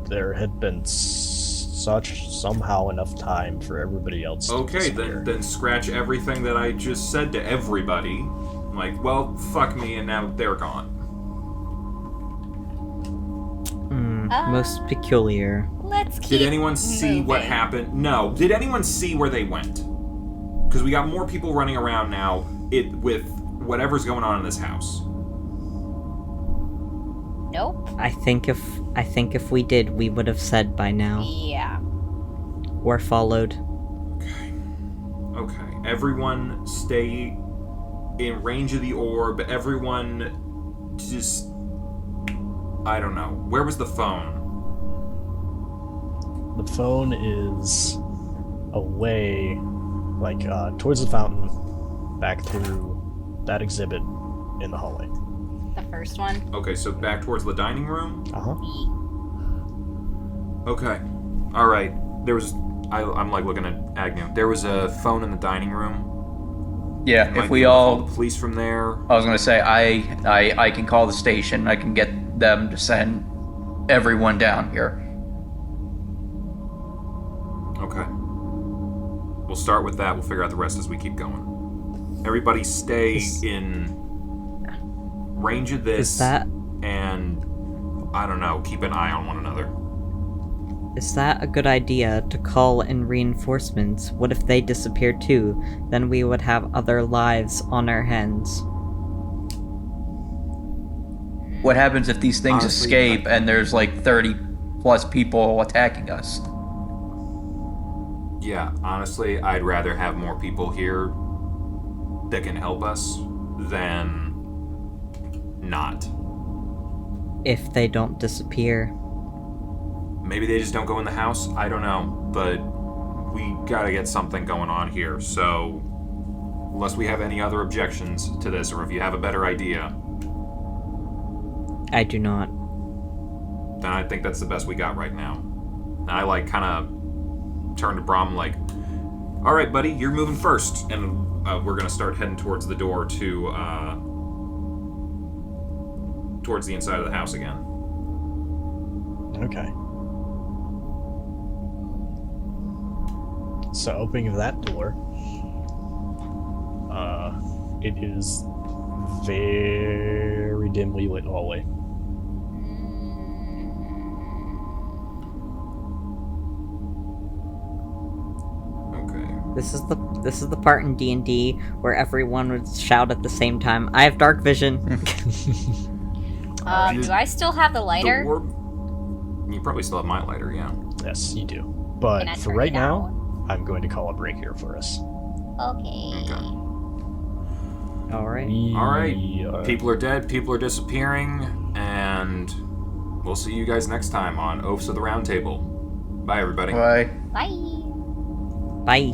there had been somehow enough time for everybody else to Okay, disappear. then scratch everything that I just said to everybody. I'm like, well, fuck me, and now they're gone. Most peculiar. Let's keep Did anyone see what moving. happened? No. Did anyone see where they went? Because we got more people running around now. With whatever's going on in this house. Nope. I think if we did, we would have said by now. Yeah. Or followed. Okay. Everyone stay in range of the orb. Everyone just... I don't know. Where was the phone? The phone is away, like, towards the fountain, back through that exhibit in the hallway. The first one. Okay, so back towards the dining room? Uh-huh. Okay. Alright. There was... I'm like looking at Agnew. There was a phone in the dining room. Yeah, Might if be we able to call all. the police from there. I was gonna say I can call the station. I can get them to send everyone down here. Okay. We'll start with that. We'll figure out the rest as we keep going. Everybody stay in range of this. Is that And, I don't know, keep an eye on one another. Is that a good idea to call in reinforcements? What if they disappear too? Then we would have other lives on our hands. What happens if these things Honestly, escape and there's like 30 plus people attacking us? Yeah, honestly, I'd rather have more people here that can help us than not. If they don't disappear. Maybe they just don't go in the house. I don't know. But we gotta get something going on here. So, unless we have any other objections to this, or if you have a better idea, I do not. then I think that's the best we got right now. And I, like, kind of turn to Brahm, like, all right, buddy, you're moving first. And we're gonna start heading towards the door to, towards the inside of the house again. Okay. So opening of that door, it is very dimly lit hallway. Okay. This is the part in D&D where everyone would shout at the same time. I have dark vision. Do I still have the lighter? The orb, you probably still have my lighter, yeah. Yes, you do. Can But I for turn right it now, on? I'm going to call a break here for us. Okay. Okay. All right. All right. People are dead, people are disappearing, and we'll see you guys next time on Oafs of the Round Table. Bye, everybody. Bye. Bye. Bye.